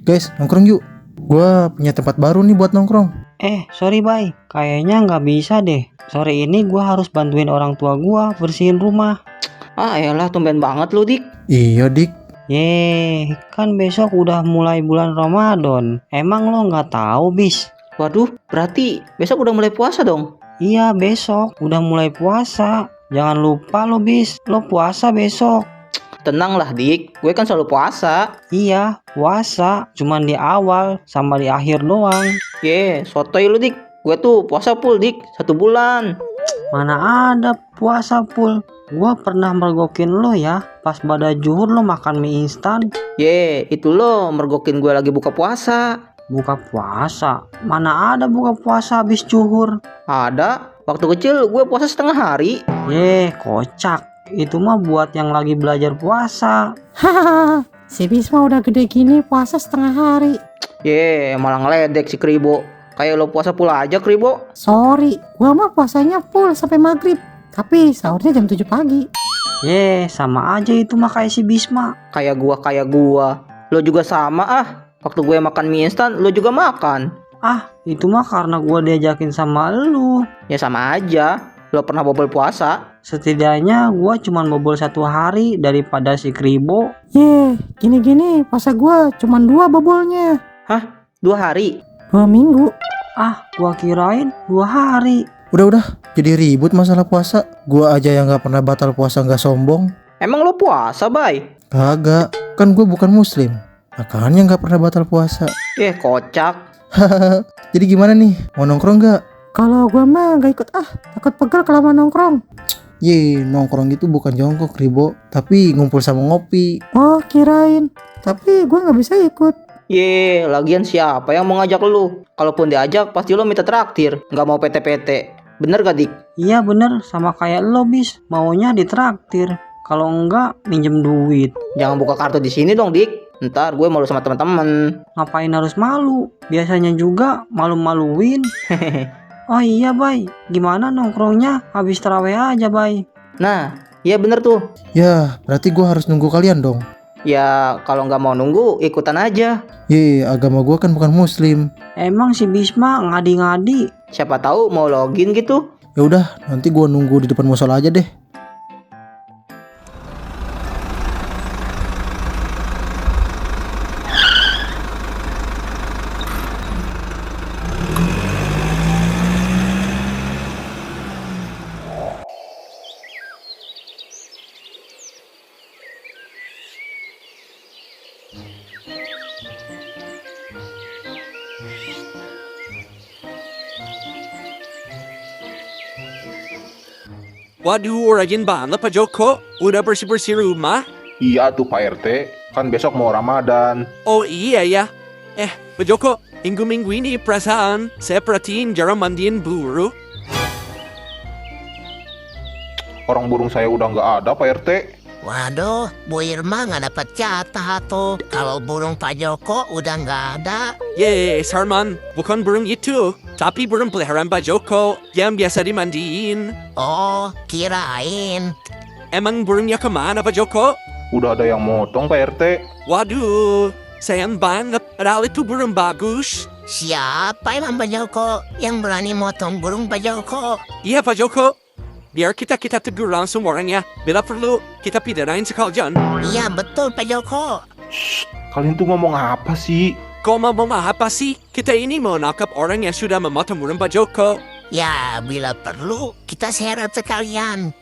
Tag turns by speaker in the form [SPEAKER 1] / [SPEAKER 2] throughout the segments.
[SPEAKER 1] Guys, nongkrong yuk. Gua punya tempat baru nih buat nongkrong.
[SPEAKER 2] Sorry bay, kayaknya nggak bisa deh. Sore ini gua harus bantuin orang tua gua bersihin rumah.
[SPEAKER 3] Elah tumben banget lu, Dik.
[SPEAKER 1] Iya, Dik.
[SPEAKER 2] Kan besok udah mulai bulan Ramadan. Emang lo nggak tahu, bis?
[SPEAKER 3] Waduh, berarti besok udah mulai puasa dong?
[SPEAKER 2] Iya, besok udah mulai puasa. Jangan lupa lo, bis. Lo puasa besok.
[SPEAKER 3] Tenang lah, Dik. Gue kan selalu puasa.
[SPEAKER 2] Iya, puasa. Cuman di awal sama di akhir doang.
[SPEAKER 3] Sotoy lu, Dik. Gue tuh puasa full, Dik. 1 bulan.
[SPEAKER 2] Mana ada puasa full. Gua pernah mergokin lo ya. Pas pada zuhur lo makan mie instan.
[SPEAKER 3] Itu lo mergokin gue lagi buka puasa.
[SPEAKER 2] Buka puasa? Mana ada buka puasa habis zuhur?
[SPEAKER 3] Ada. Waktu kecil gue puasa setengah hari.
[SPEAKER 2] Kocak. Itu mah buat yang lagi belajar puasa.
[SPEAKER 4] Hahaha, si Bisma udah gede gini puasa setengah hari.
[SPEAKER 3] Malah ngeledek si Kribo. Kayak lo puasa pula aja, Kribo.
[SPEAKER 4] Sorry, gua mah puasanya full sampai maghrib. Tapi sahurnya jam 7 pagi.
[SPEAKER 2] Sama aja itu mah kayak si Bisma.
[SPEAKER 3] Kayak gua. Lo juga sama Waktu gue makan mie instan, lo juga makan.
[SPEAKER 2] Itu mah karena gua diajakin sama lu.
[SPEAKER 3] Ya sama aja. Lo pernah bobol puasa.
[SPEAKER 2] Setidaknya gua cuman bobol 1 hari daripada si Kribo.
[SPEAKER 4] Gini-gini puasa gua cuman 2 bobolnya.
[SPEAKER 3] 2 hari?
[SPEAKER 4] 2 minggu.
[SPEAKER 2] Gua kirain 2 hari.
[SPEAKER 1] Udah, jadi ribut masalah puasa. Gua aja yang gak pernah batal puasa gak sombong.
[SPEAKER 3] Emang lo puasa, Bay?
[SPEAKER 1] Kagak, kan gue bukan muslim. Makanya gak pernah batal puasa.
[SPEAKER 3] Kocak.
[SPEAKER 1] Jadi gimana nih? Mau nongkrong gak?
[SPEAKER 4] Kalau gua mah gak ikut takut pegel kalau mau nongkrong.
[SPEAKER 1] Nongkrong itu bukan jongkok, Ribo, tapi ngumpul sama ngopi.
[SPEAKER 4] Oh, kirain. Tapi gua gak bisa ikut.
[SPEAKER 3] Lagian siapa yang mau ngajak lu? Kalaupun diajak, pasti lo minta traktir. Gak mau PT-PT. Bener gak, Dik?
[SPEAKER 2] Iya bener, sama kayak lo, bis. Maunya ditraktir. Kalau enggak, minjem duit.
[SPEAKER 3] Jangan buka kartu di sini dong, Dik. Ntar gue malu sama teman-teman.
[SPEAKER 2] Ngapain harus malu? Biasanya juga malu-maluin. Oh iya, Bay. Gimana nongkrongnya? Habis tarawih aja, Bay.
[SPEAKER 3] Nah, iya bener tuh.
[SPEAKER 1] Ya, berarti gue harus nunggu kalian dong.
[SPEAKER 3] Ya, kalau nggak mau nunggu, ikutan aja.
[SPEAKER 1] Agama gue kan bukan muslim.
[SPEAKER 2] Emang si Bisma ngadi-ngadi.
[SPEAKER 3] Siapa tahu mau login gitu.
[SPEAKER 1] Ya udah, nanti gue nunggu di depan musola aja deh.
[SPEAKER 5] Waduh, rajin banget Pak Joko. Udah bersih-bersih rumah?
[SPEAKER 6] Iya tuh Pak RT, kan besok mau Ramadan.
[SPEAKER 5] Oh iya ya. Pak Joko, minggu-minggu ini perasaan saya perhatiin jarang mandiin burung.
[SPEAKER 6] Orang burung saya udah nggak ada Pak RT.
[SPEAKER 7] Waduh, Bu Irma nggak dapat jatah tuh. Kalau burung Pak Joko udah nggak ada.
[SPEAKER 5] Sarman, bukan burung itu, tapi burung peliharaan Pak Joko yang biasa dimandiin.
[SPEAKER 7] Oh, kirain.
[SPEAKER 5] Emang burungnya kemana Pak Joko?
[SPEAKER 6] Udah ada yang motong Pak RT.
[SPEAKER 5] Waduh, sayang banget, padahal itu burung bagus.
[SPEAKER 7] Siapa emang Pak Joko yang berani motong burung Pak Joko?
[SPEAKER 5] Iya Pak Joko, biar kita tegur langsung orangnya. Bila perlu, kita pidanain sekalian.
[SPEAKER 7] Iya betul Pak Joko.
[SPEAKER 6] Kalian tuh ngomong apa sih?
[SPEAKER 5] Kau mau apa sih? Kita ini mau nangkap orang yang sudah memotong burung Pak Joko.
[SPEAKER 7] Ya, bila perlu kita seret sekalian.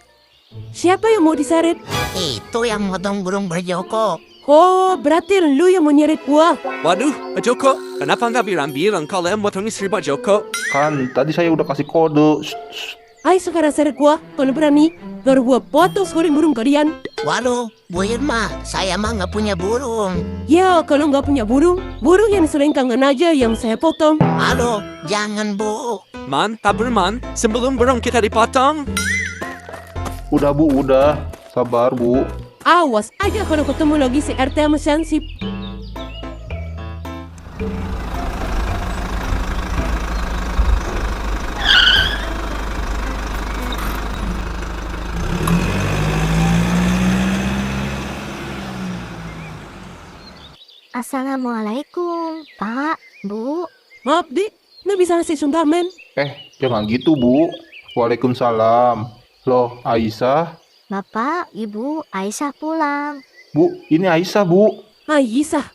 [SPEAKER 8] Siapa yang mau diseret?
[SPEAKER 7] Itu yang motong burung Pak Joko.
[SPEAKER 8] Oh, berarti lu yang mau nyeret gua.
[SPEAKER 5] Waduh, Pak Joko, kenapa nggak bilang kalau yang motong istri Pak Joko?
[SPEAKER 6] Kan tadi saya udah kasih kode.
[SPEAKER 8] Ayo sekarang seret gua, kalau berani. Baru gua potong goreng burung kalian.
[SPEAKER 7] Waduh, Bu Irma, saya mah nggak punya burung.
[SPEAKER 8] Ya, kalau nggak punya burung yang sering kangen aja yang saya potong.
[SPEAKER 7] Aduh, jangan Bu.
[SPEAKER 5] Man, man, sebelum burung kita dipotong.
[SPEAKER 6] Udah Bu, udah. Sabar Bu.
[SPEAKER 8] Awas aja kalau ketemu lagi si RT sama Shansip.
[SPEAKER 9] Assalamualaikum, Pak, Bu.
[SPEAKER 8] Maaf, Dik. Nggak bisa ngasih Sunda, men.
[SPEAKER 6] Jangan gitu, Bu. Waalaikumsalam. Loh, Aisyah?
[SPEAKER 9] Bapak, Ibu, Aisyah pulang.
[SPEAKER 6] Bu, ini Aisyah, Bu.
[SPEAKER 8] Aisyah.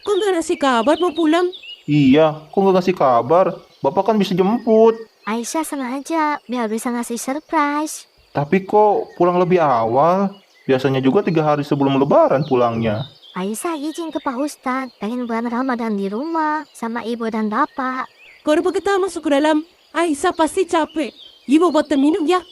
[SPEAKER 8] Kok nggak ngasih kabar mau pulang?
[SPEAKER 6] Iya, kok nggak kasih kabar? Bapak kan bisa jemput.
[SPEAKER 9] Aisyah sengaja biar bisa ngasih surprise.
[SPEAKER 6] Tapi kok pulang lebih awal? Biasanya juga 3 hari sebelum lebaran pulangnya.
[SPEAKER 9] Aisyah izin ke Pak Ustadz, pengen bulan Ramadan di rumah sama ibu dan bapak.
[SPEAKER 8] Kalau kita masuk ke dalam, Aisyah pasti capek. Ibu buat minum ya.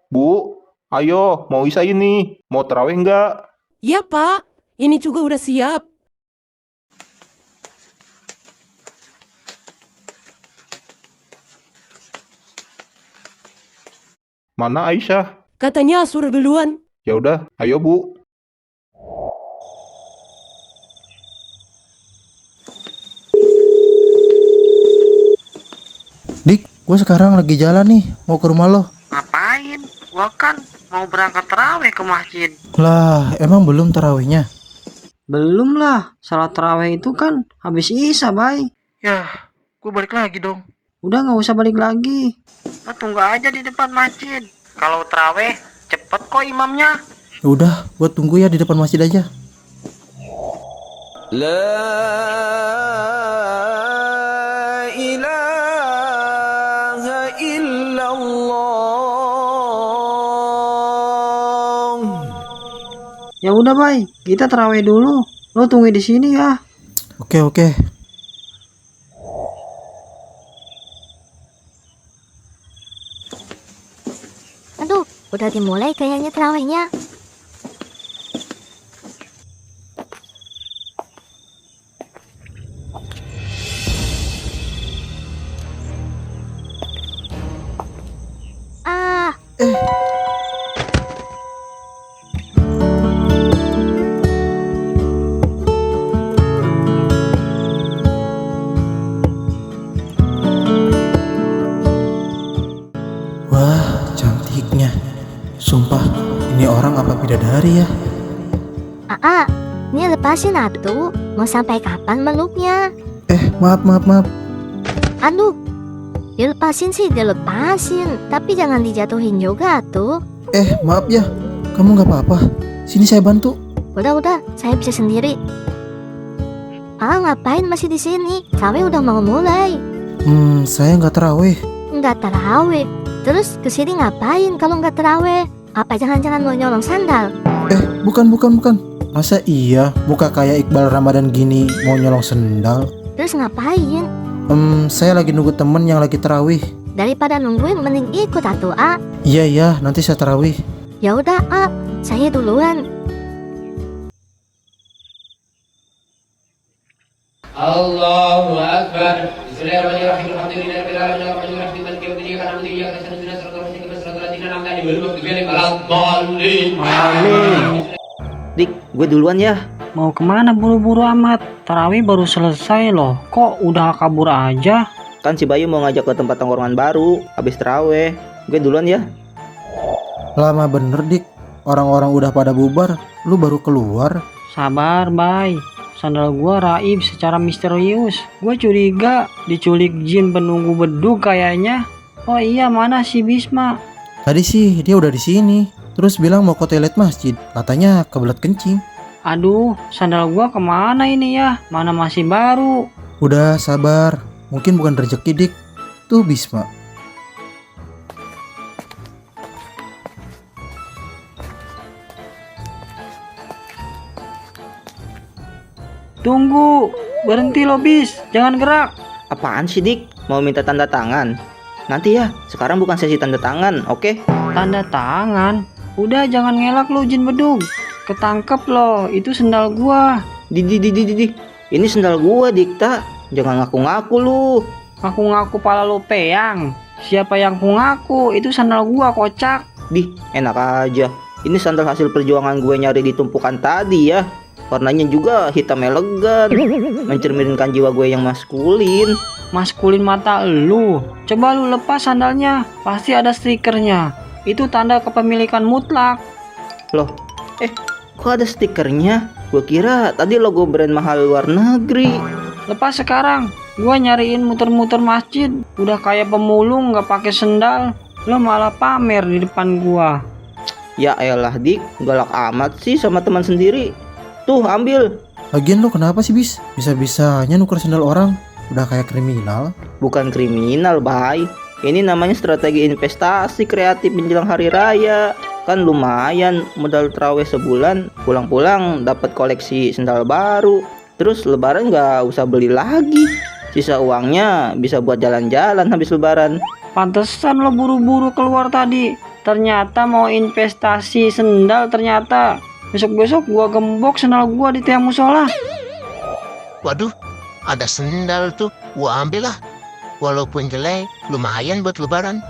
[SPEAKER 6] Bu, ayo, mau Isa ini. Mau terawih nggak?
[SPEAKER 8] Iya, Pak. Ini juga udah siap.
[SPEAKER 6] Mana Aisyah?
[SPEAKER 8] Katanya suruh duluan.
[SPEAKER 6] Ya udah, ayo Bu.
[SPEAKER 1] Dik, gue sekarang lagi jalan nih, mau ke rumah lo.
[SPEAKER 2] Ngapain? Gua kan mau berangkat terawih ke masjid.
[SPEAKER 1] Lah, emang belum tarawihnya?
[SPEAKER 2] Belum lah, salat terawih itu kan habis Isya, Bay.
[SPEAKER 3] Yah, gue balik lagi dong.
[SPEAKER 2] Udah nggak usah balik lagi. Lo tunggu aja di depan masjid. Kalau terawih cepet kok imamnya.
[SPEAKER 1] Ya udah, gue tunggu ya di depan masjid aja.
[SPEAKER 2] Ya udah, Bay, kita terawih dulu. Lo tunggu di sini ya.
[SPEAKER 1] Oke, oke.
[SPEAKER 9] Aduh, udah dimulai kayaknya terawihnya. Ah,
[SPEAKER 1] Wah, cantiknya. Sumpah, ini orang apa bidadari ya?
[SPEAKER 9] ini lepasin atuh. Mau sampai kapan meluknya?
[SPEAKER 1] Maaf.
[SPEAKER 9] Aduh, dilepasin sih dilepasin, tapi jangan dijatuhin juga tuh.
[SPEAKER 1] Maaf ya. Kamu nggak apa-apa? Sini saya bantu.
[SPEAKER 9] Udah, saya bisa sendiri. Ngapain masih di sini? Terawih udah mau mulai.
[SPEAKER 1] Saya nggak tarawih.
[SPEAKER 9] Nggak tarawih. Terus kesini ngapain kalau nggak tarawih? Apa jangan-jangan mau nyolong sandal?
[SPEAKER 1] Bukan. Masa iya muka kayak Iqbal Ramadan gini mau nyolong sendal?
[SPEAKER 9] Terus ngapain?
[SPEAKER 1] Saya lagi nunggu temen yang lagi tarawih.
[SPEAKER 9] Daripada nungguin mending ikut atuh,
[SPEAKER 1] Iya, nanti saya tarawih.
[SPEAKER 9] Ya udah, saya duluan.
[SPEAKER 10] Allahu Akbar. Bismillahirrahmanirrahim. Alhamdulillahirabbil alamin arrahmanir rahim maliki yaumiddin iyyaka na'budu wa iyyaka nasta'in ihdinas siratal mustaqim siratal ladzina an'amta 'alaihim ghairil maghdubi 'alaihim waladdallin.
[SPEAKER 2] Amin.
[SPEAKER 3] Dik, gue duluan ya.
[SPEAKER 2] Mau kemana buru-buru amat? Tarawih baru selesai loh. Kok udah kabur aja?
[SPEAKER 3] Kan si Bayu mau ngajak ke tempat tongkrongan baru habis terawih. Gue duluan ya.
[SPEAKER 1] Lama bener, Dik. Orang-orang udah pada bubar, lu baru keluar.
[SPEAKER 2] Sabar, Bay. Sandal gua raib secara misterius. Gua curiga diculik jin penunggu bedug kayaknya. Oh iya, mana si Bisma?
[SPEAKER 1] Tadi sih dia udah di sini. Terus bilang mau ke toilet masjid. Katanya kebelet kencing.
[SPEAKER 2] Aduh, sandal gua kemana ini ya? Mana masih baru?
[SPEAKER 1] Udah sabar. Mungkin bukan rezeki, Dik. Tuh Bisma.
[SPEAKER 2] Tunggu, berhenti lo Bis, jangan gerak.
[SPEAKER 3] Apaan sih Dik? Mau minta tanda tangan? Nanti ya, sekarang bukan sesi tanda tangan, oke?
[SPEAKER 2] Tanda tangan? Udah jangan ngelak lo jin bedug. Ketangkep lo, itu sendal gua.
[SPEAKER 3] Di, ini sendal gua Dikta. Jangan ngaku-ngaku lu.
[SPEAKER 2] Ngaku-ngaku pala lo peyang. Siapa yang ngaku? Itu sandal gua, kocak.
[SPEAKER 3] Enak aja. Ini sandal hasil perjuangan gue nyari di tumpukan tadi ya. Warnanya juga hitam elegan, mencerminkan jiwa gue yang maskulin.
[SPEAKER 2] Maskulin mata lu. Coba lu lepas sandalnya, pasti ada stikernya. Itu tanda kepemilikan mutlak.
[SPEAKER 3] Loh, kok ada stikernya? Gue kira tadi logo brand mahal luar negeri.
[SPEAKER 2] Lepas sekarang. Gua nyariin muter-muter masjid, udah kayak pemulung nggak pakai sendal. Lo malah pamer di depan gua.
[SPEAKER 3] Ya elah dik, galak amat sih sama teman sendiri. Tuh ambil.
[SPEAKER 1] Lagian lo kenapa sih bis? Bisa-bisanya nuker sendal orang. Udah kayak kriminal.
[SPEAKER 3] Bukan kriminal, Bay. Ini namanya strategi investasi kreatif menjelang hari raya. Kan lumayan modal terawih sebulan, pulang-pulang dapat koleksi sendal baru. Terus lebaran nggak usah beli lagi. Sisa uangnya bisa buat jalan-jalan habis lebaran.
[SPEAKER 2] Pantesan lo buru-buru keluar tadi. Ternyata mau investasi sendal ternyata. Besok-besok gua gembok sendal gua di tiang musola.
[SPEAKER 7] Waduh, ada sendal tuh. Gua ambil lah. Walaupun jelek, lumayan buat lebaran.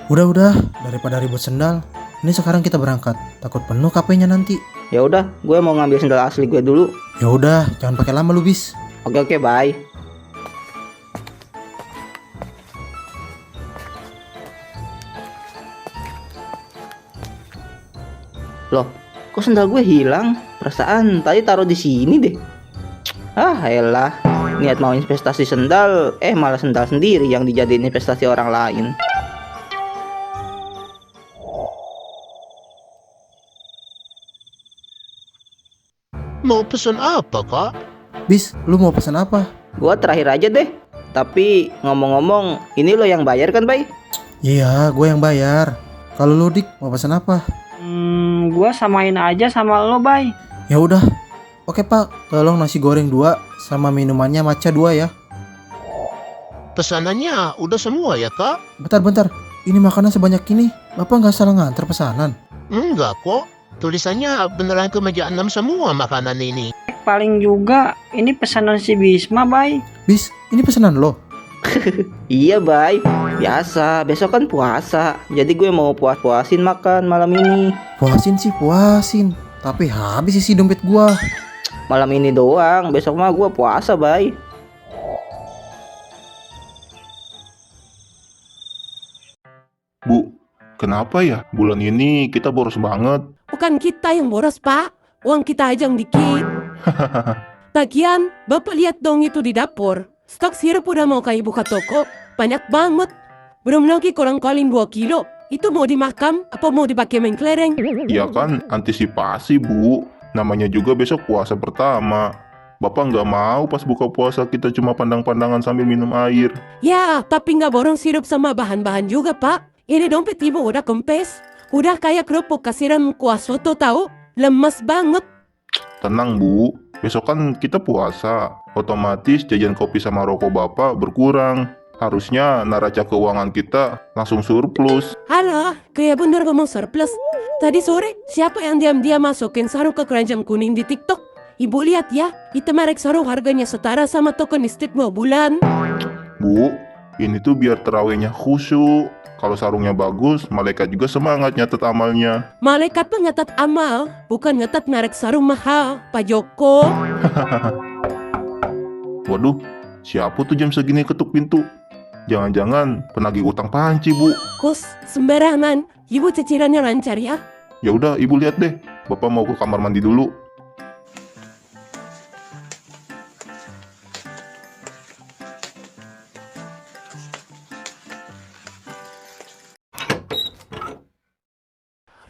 [SPEAKER 1] Udah, daripada ribut sendal. Ini sekarang kita berangkat. Takut penuh KP-nya nanti.
[SPEAKER 3] Ya udah, gue mau ngambil sendal asli gue dulu.
[SPEAKER 1] Ya udah, jangan pakai lama lu bis.
[SPEAKER 3] Oke, bye. Loh, kok sendal gue hilang? Perasaan tadi taruh di sini deh. Ah, elah. Niat mau investasi sendal, malah sendal sendiri yang dijadiin investasi orang lain.
[SPEAKER 7] Mau pesan apa, Kak?
[SPEAKER 1] Bis, lu mau pesan apa?
[SPEAKER 3] Gua terakhir aja deh. Tapi ngomong-ngomong, ini lo yang bayar kan, Bay?
[SPEAKER 1] Iya, gue yang bayar. Kalau lu dik mau pesan apa?
[SPEAKER 2] Gua samain aja sama lo, Bay.
[SPEAKER 1] Ya udah. Oke pak, tolong nasi goreng 2 sama minumannya matcha 2 ya.
[SPEAKER 7] Pesanannya udah semua ya, Kak?
[SPEAKER 1] Bentar. Ini makanan sebanyak ini. Bapak nggak salah nganter pesanan?
[SPEAKER 7] Enggak kok. Tulisannya beneran ke meja 6 semua makanan ini.
[SPEAKER 2] Paling juga ini pesanan si Bisma, Bay.
[SPEAKER 1] Bis, ini pesanan lo?
[SPEAKER 3] Iya, Bay. Biasa, besok kan puasa. Jadi gue mau puasin makan malam ini.
[SPEAKER 1] Puasin sih puasin. Tapi habis isi dompet gua.
[SPEAKER 3] Malam ini doang, besok mah gue puasa, Bay.
[SPEAKER 6] Bu, kenapa ya bulan ini kita boros banget?
[SPEAKER 8] Bukan kita yang boros, Pak. Uang kita aja yang dikit. Lagian, Bapak lihat dong itu di dapur. Stok sirup udah mau kayak buka toko. Banyak banget. Belum lagi kolang-kaling 2 kilo. Itu mau dimakam apa mau dipakai main kelereng?
[SPEAKER 6] Ya kan antisipasi bu. Namanya juga besok puasa pertama. Bapak nggak mau pas buka puasa kita cuma pandang-pandangan sambil minum air.
[SPEAKER 8] Ya, tapi nggak borong sirup sama bahan-bahan juga, Pak. Ini dompet ibu udah kempes. Udah kayak kerupuk kasiran kuah soto tahu. Lemes banget.
[SPEAKER 6] Tenang bu, besok kan kita puasa. Otomatis jajan kopi sama rokok bapak berkurang. Harusnya neraca keuangan kita langsung surplus.
[SPEAKER 8] Alah, kayak bener ngomong surplus. Tadi sore, siapa yang diam-diam masukin sarung ke keranjang kuning di TikTok? Ibu lihat ya, itu merek sarung harganya setara sama token listrik 2 bulan.
[SPEAKER 6] Bu, ini tuh biar terawihnya khusyuk. Kalau sarungnya bagus, malaikat juga semangat nyatet amalnya.
[SPEAKER 8] Malaikat mah nyatat amal, bukan nyatat merek sarung mahal, Pak Joko.
[SPEAKER 6] Waduh, siapa tuh jam segini ketuk pintu? Jangan-jangan penagih utang panci, Bu.
[SPEAKER 8] Kus, sembarangan. Ibu cicilannya lancar ya.
[SPEAKER 6] Ya udah, Ibu lihat deh. Bapak mau ke kamar mandi dulu.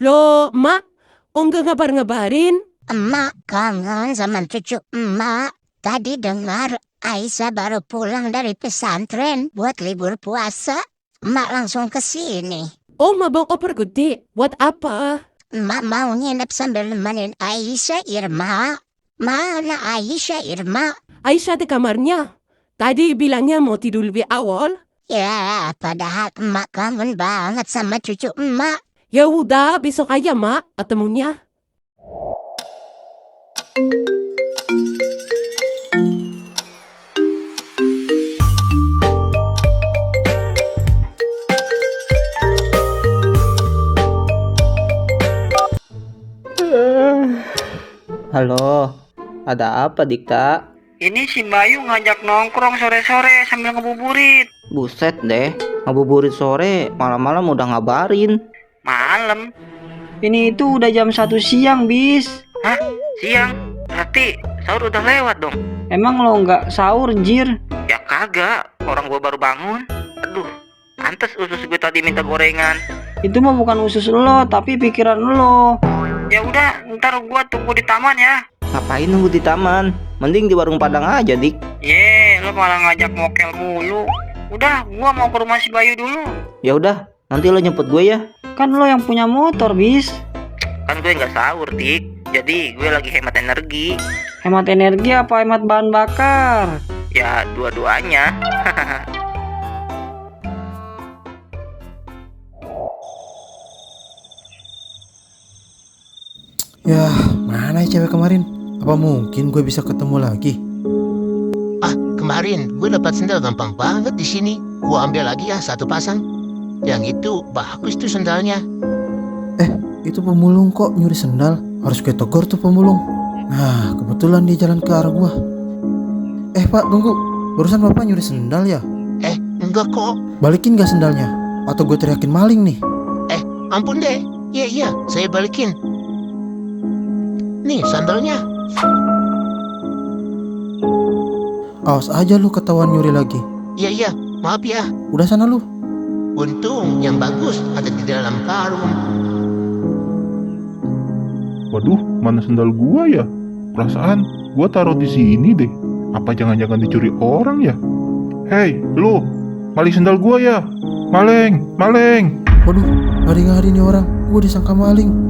[SPEAKER 8] Loh, Mak, kok nggak ngabar-ngabarin?
[SPEAKER 9] Emak kangen sama cucu emak. Tadi dengar Aisyah baru pulang dari pesantren buat libur puasa. Emak langsung ke sini.
[SPEAKER 8] Oh, Mak bawa koper gede. Buat apa?
[SPEAKER 9] Emak mau nginep sambil nemenin Aisyah, Irma. Mana Aisyah, Irma?
[SPEAKER 8] Aisyah di kamarnya. Tadi bilangnya mau tidur lebih awal.
[SPEAKER 9] Ya, padahal emak kangen banget sama cucu emak.
[SPEAKER 8] Ya udah, besok aja, Mak, ketemunya.
[SPEAKER 3] Halo, ada apa Dikta?
[SPEAKER 2] Ini si Bayu ngajak nongkrong sore-sore sambil ngebuburit.
[SPEAKER 3] Buset deh, ngabuburit sore, malam-malam udah ngabarin.
[SPEAKER 2] Malam? Ini itu udah jam 1 siang, bis.
[SPEAKER 3] Hah? Siang? Berarti sahur udah lewat dong?
[SPEAKER 2] Emang lo nggak sahur, Jir?
[SPEAKER 3] Ya kagak, orang gua baru bangun. Aduh, pantes usus gue tadi minta gorengan.
[SPEAKER 2] Itu mah bukan usus lo, tapi pikiran lo. Ya udah, ntar gua tunggu di taman ya.
[SPEAKER 3] Ngapain nunggu di taman? Mending di warung Padang aja, Dik.
[SPEAKER 2] Lo malah ngajak mokel mulu. Udah, gua mau ke rumah si Bayu dulu.
[SPEAKER 3] Ya udah, nanti lo nyemput gue ya.
[SPEAKER 2] Kan lo yang punya motor, bis.
[SPEAKER 3] Kan gue nggak sahur, Dik. Jadi gue lagi hemat energi.
[SPEAKER 2] Hemat energi apa hemat bahan bakar?
[SPEAKER 3] Ya, dua-duanya.
[SPEAKER 1] Yah, mana ya cewek kemarin? Apa mungkin gue bisa ketemu lagi?
[SPEAKER 7] Ah, kemarin gue dapat sendal gampang banget di sini. Gue ambil lagi ya 1 pasang. Yang itu bagus tuh sendalnya.
[SPEAKER 1] Itu pemulung kok nyuri sendal. Harus gue tegur tuh pemulung. Nah, kebetulan dia jalan ke arah gua. Pak, tunggu. Barusan bapak nyuri sendal ya?
[SPEAKER 7] Enggak kok.
[SPEAKER 1] Balikin gak sendalnya? Atau gue teriakin maling nih?
[SPEAKER 7] Ampun deh. Iya, saya balikin. Nih sandalnya.
[SPEAKER 1] Awas aja lu ketahuan nyuri lagi.
[SPEAKER 7] Iya, maaf ya.
[SPEAKER 1] Udah sana lu.
[SPEAKER 7] Untung yang bagus ada di dalam karung.
[SPEAKER 6] Waduh, mana sendal gua ya? Perasaan gua taruh di sini deh. Apa jangan-jangan dicuri orang ya? Hei, lu, maling sendal gua ya? Maleng.
[SPEAKER 1] Waduh, ngadi-ngadi nih orang. Gue disangka maling.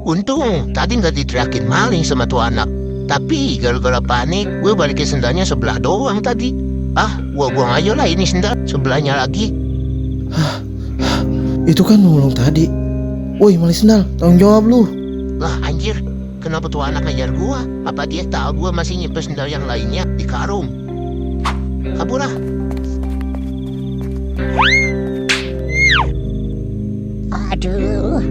[SPEAKER 7] Untung tadi nggak diteriakin maling sama tuh anak. Tapi gara-gara panik, gue balikin sendalnya sebelah doang tadi. Gue buang aja lah ini sendal sebelahnya lagi.
[SPEAKER 1] Itu kan nulung tadi. Woi, maling sendal, tanggung jawab lu.
[SPEAKER 7] Lah anjir, kenapa tuh anak ngejar gue? Apa dia tahu gue masih nyimpen sendal yang lainnya di karung? Kabur lah.
[SPEAKER 9] Aduh,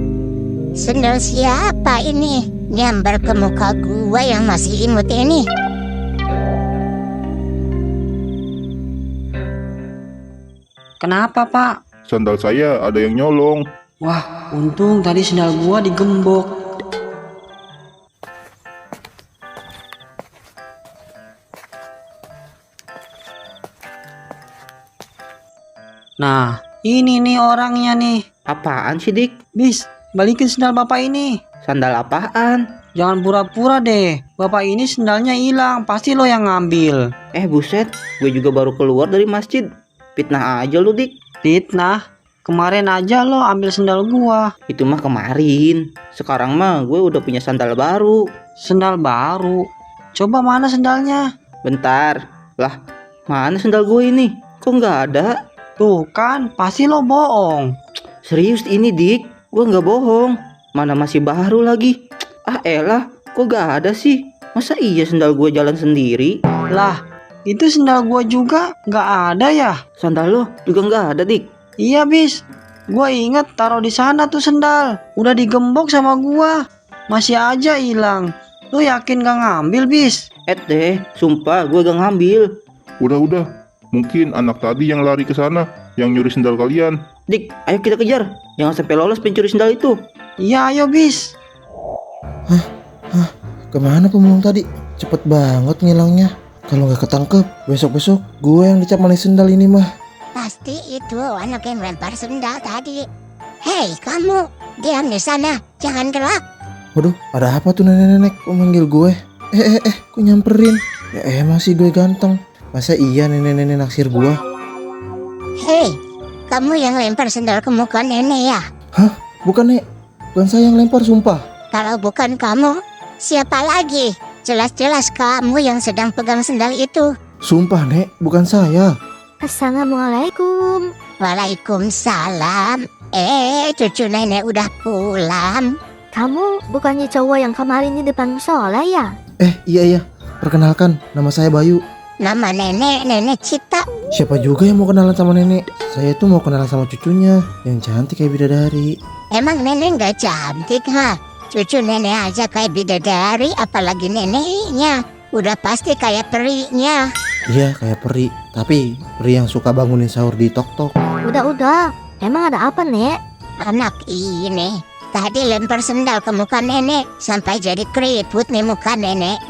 [SPEAKER 9] sendal siapa ini? Nyambar ke muka gua yang masih imut ini.
[SPEAKER 2] Kenapa, Pak?
[SPEAKER 6] Sandal saya ada yang nyolong.
[SPEAKER 2] Wah, untung tadi sendal gua digembok. Nah, ini nih orangnya nih.
[SPEAKER 3] Apaan sih, Dik?
[SPEAKER 2] Bis, balikin sendal bapak ini.
[SPEAKER 3] Sandal apaan?
[SPEAKER 2] Jangan pura-pura deh. Bapak ini sendalnya hilang, pasti lo yang ngambil.
[SPEAKER 3] Buset, gue juga baru keluar dari masjid. Fitnah aja lu, Dik.
[SPEAKER 2] Fitnah? Kemarin aja lo ambil sendal gua.
[SPEAKER 3] Itu mah kemarin. Sekarang mah gue udah punya sandal baru.
[SPEAKER 2] Sendal baru? Coba mana sendalnya?
[SPEAKER 3] Bentar. Lah, mana sandal gue ini? Kok nggak ada?
[SPEAKER 2] Tuh kan, pasti lo bohong.
[SPEAKER 3] Serius ini, Dik. Gue nggak bohong. Mana masih baru lagi. Elah, kok gak ada sih? Masa iya sendal gue jalan sendiri?
[SPEAKER 2] Lah, itu sendal gua juga nggak ada ya?
[SPEAKER 3] Sandal lo juga nggak ada, Dik?
[SPEAKER 2] Iya, bis. Gua inget taruh di sana tuh sendal. Udah digembok sama gua. Masih aja hilang. Lu yakin gak ngambil, bis?
[SPEAKER 3] Deh, sumpah gue gak ngambil.
[SPEAKER 6] Udah. Mungkin anak tadi yang lari ke sana, yang nyuri sendal kalian.
[SPEAKER 3] Dik, ayo kita kejar. Jangan sampai lolos pencuri sendal itu.
[SPEAKER 2] Iya, ayo, bis.
[SPEAKER 1] Kemana pemulung tadi? Cepet banget ngilangnya. Kalau nggak ketangkep, besok-besok gue yang dicap maling sendal ini mah.
[SPEAKER 9] Pasti itu anak yang lempar sendal tadi. Hei kamu, diam di sana, jangan gerak.
[SPEAKER 1] Waduh, ada apa tuh nenek-nenek? Kok manggil gue? Kok nyamperin? Ya emang sih gue ganteng. Masa iya nenek-nenek naksir gue?
[SPEAKER 9] Hei, kamu yang lempar sendal ke muka nenek ya?
[SPEAKER 1] Hah? Bukan, Nek. Bukan saya yang lempar, sumpah.
[SPEAKER 9] Kalau bukan kamu, siapa lagi? Jelas-jelas kamu yang sedang pegang sendal itu.
[SPEAKER 1] Sumpah, Nek. Bukan saya.
[SPEAKER 9] Assalamualaikum. Waalaikumsalam. Cucu nenek udah pulang.
[SPEAKER 11] Kamu bukannya cowok yang kemarin di depan musola ya?
[SPEAKER 1] Iya. Perkenalkan, nama saya Bayu.
[SPEAKER 9] Nama nenek Cita.
[SPEAKER 1] Siapa juga yang mau kenalan sama nenek? Saya tuh mau kenalan sama cucunya yang cantik kayak bidadari.
[SPEAKER 9] Emang nenek nggak cantik, ha? Cucu nenek aja kayak bidadari, apalagi neneknya. Udah pasti kayak perinya.
[SPEAKER 1] Iya kayak peri, tapi peri yang suka bangunin sahur di tok-tok.
[SPEAKER 11] Udah. Emang ada apa, Nek?
[SPEAKER 9] Anak ini tadi lempar sendal ke muka nenek sampai jadi keriput nih muka nenek.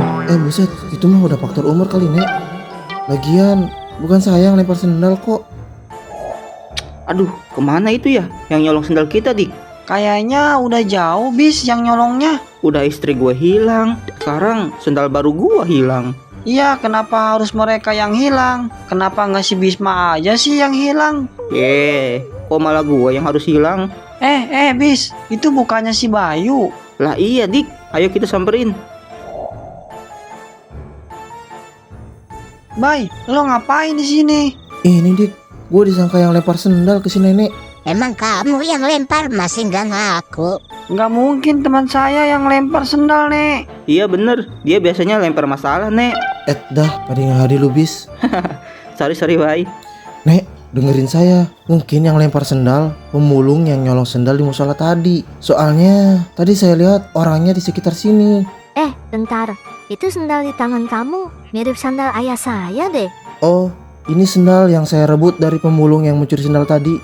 [SPEAKER 1] Buset, itu mah udah faktor umur kali, Nek. Lagian, bukan saya yang lempar sendal kok.
[SPEAKER 3] Aduh, kemana itu ya yang nyolong sendal kita, Dik?
[SPEAKER 2] Kayaknya udah jauh bis yang nyolongnya.
[SPEAKER 3] Udah istri gue hilang, sekarang sendal baru gue hilang.
[SPEAKER 2] Iya, kenapa harus mereka yang hilang? Kenapa nggak si Bisma aja sih yang hilang?
[SPEAKER 3] Kok malah gue yang harus hilang?
[SPEAKER 2] Bis, itu bukannya si Bayu.
[SPEAKER 3] Lah iya, Dik, ayo kita samperin.
[SPEAKER 2] Bay, lo ngapain di sini?
[SPEAKER 1] Ini Dik, gue disangka yang lempar sendal ke si nenek.
[SPEAKER 9] Emang kamu yang lempar masih nggak ngaku?
[SPEAKER 2] Nggak mungkin teman saya yang lempar sendal, Nek.
[SPEAKER 3] Iya bener, dia biasanya lempar masalah, Nek.
[SPEAKER 1] Dah, pada ngadi lu bis.
[SPEAKER 3] Sorry, Bay.
[SPEAKER 1] Nek, dengerin saya. Mungkin yang lempar sendal pemulung yang nyolong sendal di musola tadi. Soalnya tadi saya lihat orangnya di sekitar sini.
[SPEAKER 11] Bentar. Itu sendal di tangan kamu mirip sandal ayah saya deh.
[SPEAKER 1] Oh, ini sendal yang saya rebut dari pemulung yang mencuri sendal tadi.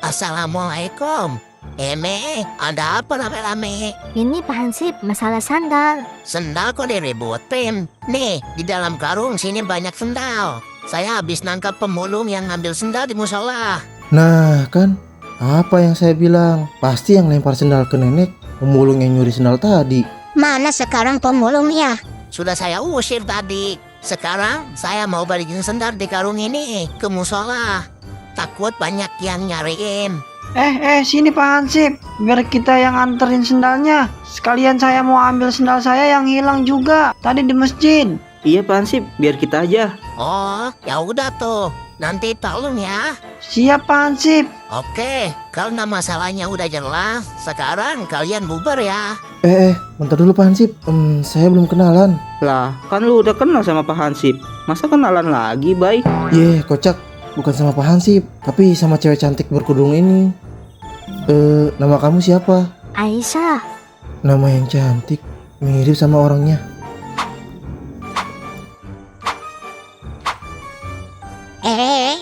[SPEAKER 7] Assalamualaikum. Me, ada apa rame-rame?
[SPEAKER 11] Ini Pak Hansip, masalah sandal.
[SPEAKER 7] Sendal kok direbutin? Nih, di dalam karung sini banyak sendal. Saya habis nangkap pemulung yang ngambil sendal di musola.
[SPEAKER 1] Nah, kan apa yang saya bilang? Pasti yang lempar sendal ke nenek pemulung yang nyuri sendal tadi.
[SPEAKER 9] Mana sekarang pemulungnya?
[SPEAKER 7] Sudah saya usir tadi. Sekarang saya mau balikin sendal di karung ini ke musola. Takut banyak yang nyariin.
[SPEAKER 2] Sini Pak Hansip, biar kita yang anterin sendalnya. Sekalian saya mau ambil sendal saya yang hilang juga tadi di masjid.
[SPEAKER 3] Iya Pak Hansip, biar kita aja.
[SPEAKER 7] Oh, ya udah tuh. Nanti tolong ya.
[SPEAKER 2] Siap Pak Hansip.
[SPEAKER 7] Oke, karena masalahnya udah jelas, sekarang kalian bubar ya.
[SPEAKER 1] Bentar dulu Pak Hansip. Saya belum kenalan.
[SPEAKER 3] Lah, kan lu udah kenal sama Pak Hansip. Masa kenalan lagi, Bay?
[SPEAKER 1] Kocak. Bukan sama Pak Hansip, tapi sama cewek cantik berkerudung ini. Nama kamu siapa?
[SPEAKER 11] Aisyah.
[SPEAKER 1] Nama yang cantik, mirip sama orangnya.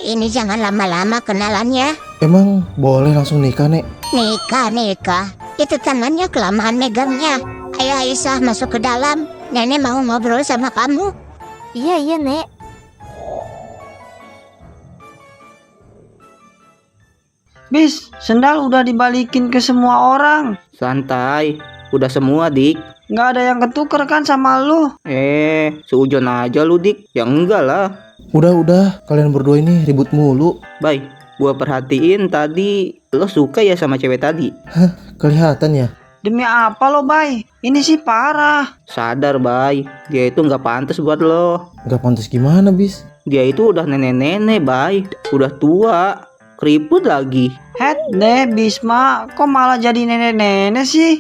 [SPEAKER 9] Ini jangan lama-lama kenalannya.
[SPEAKER 1] Emang boleh langsung nikah, Nek?
[SPEAKER 9] Nikah. Itu tangannya kelamaan megangnya. Ayo Aisyah masuk ke dalam. Nenek mau ngobrol sama kamu.
[SPEAKER 11] Iya, Nek.
[SPEAKER 2] Bis, sendal udah dibalikin ke semua orang.
[SPEAKER 3] Santai, udah semua, Dik.
[SPEAKER 2] Nggak ada yang ketuker kan sama lu?
[SPEAKER 3] Seujon aja lu, Dik. Ya enggak lah.
[SPEAKER 1] Udah, kalian berdua ini ribut mulu.
[SPEAKER 3] Bay, gua perhatiin tadi lo suka ya sama cewek tadi.
[SPEAKER 1] Kelihatan ya?
[SPEAKER 2] Demi apa lo, Bay? Ini sih parah.
[SPEAKER 3] Sadar, Bay. Dia itu nggak pantas buat lo.
[SPEAKER 1] Nggak pantas gimana, Bis?
[SPEAKER 3] Dia itu udah nenek-nenek, Bay. Udah tua. Keriput lagi.
[SPEAKER 2] Deh Bisma, kok malah jadi nenek-nenek sih?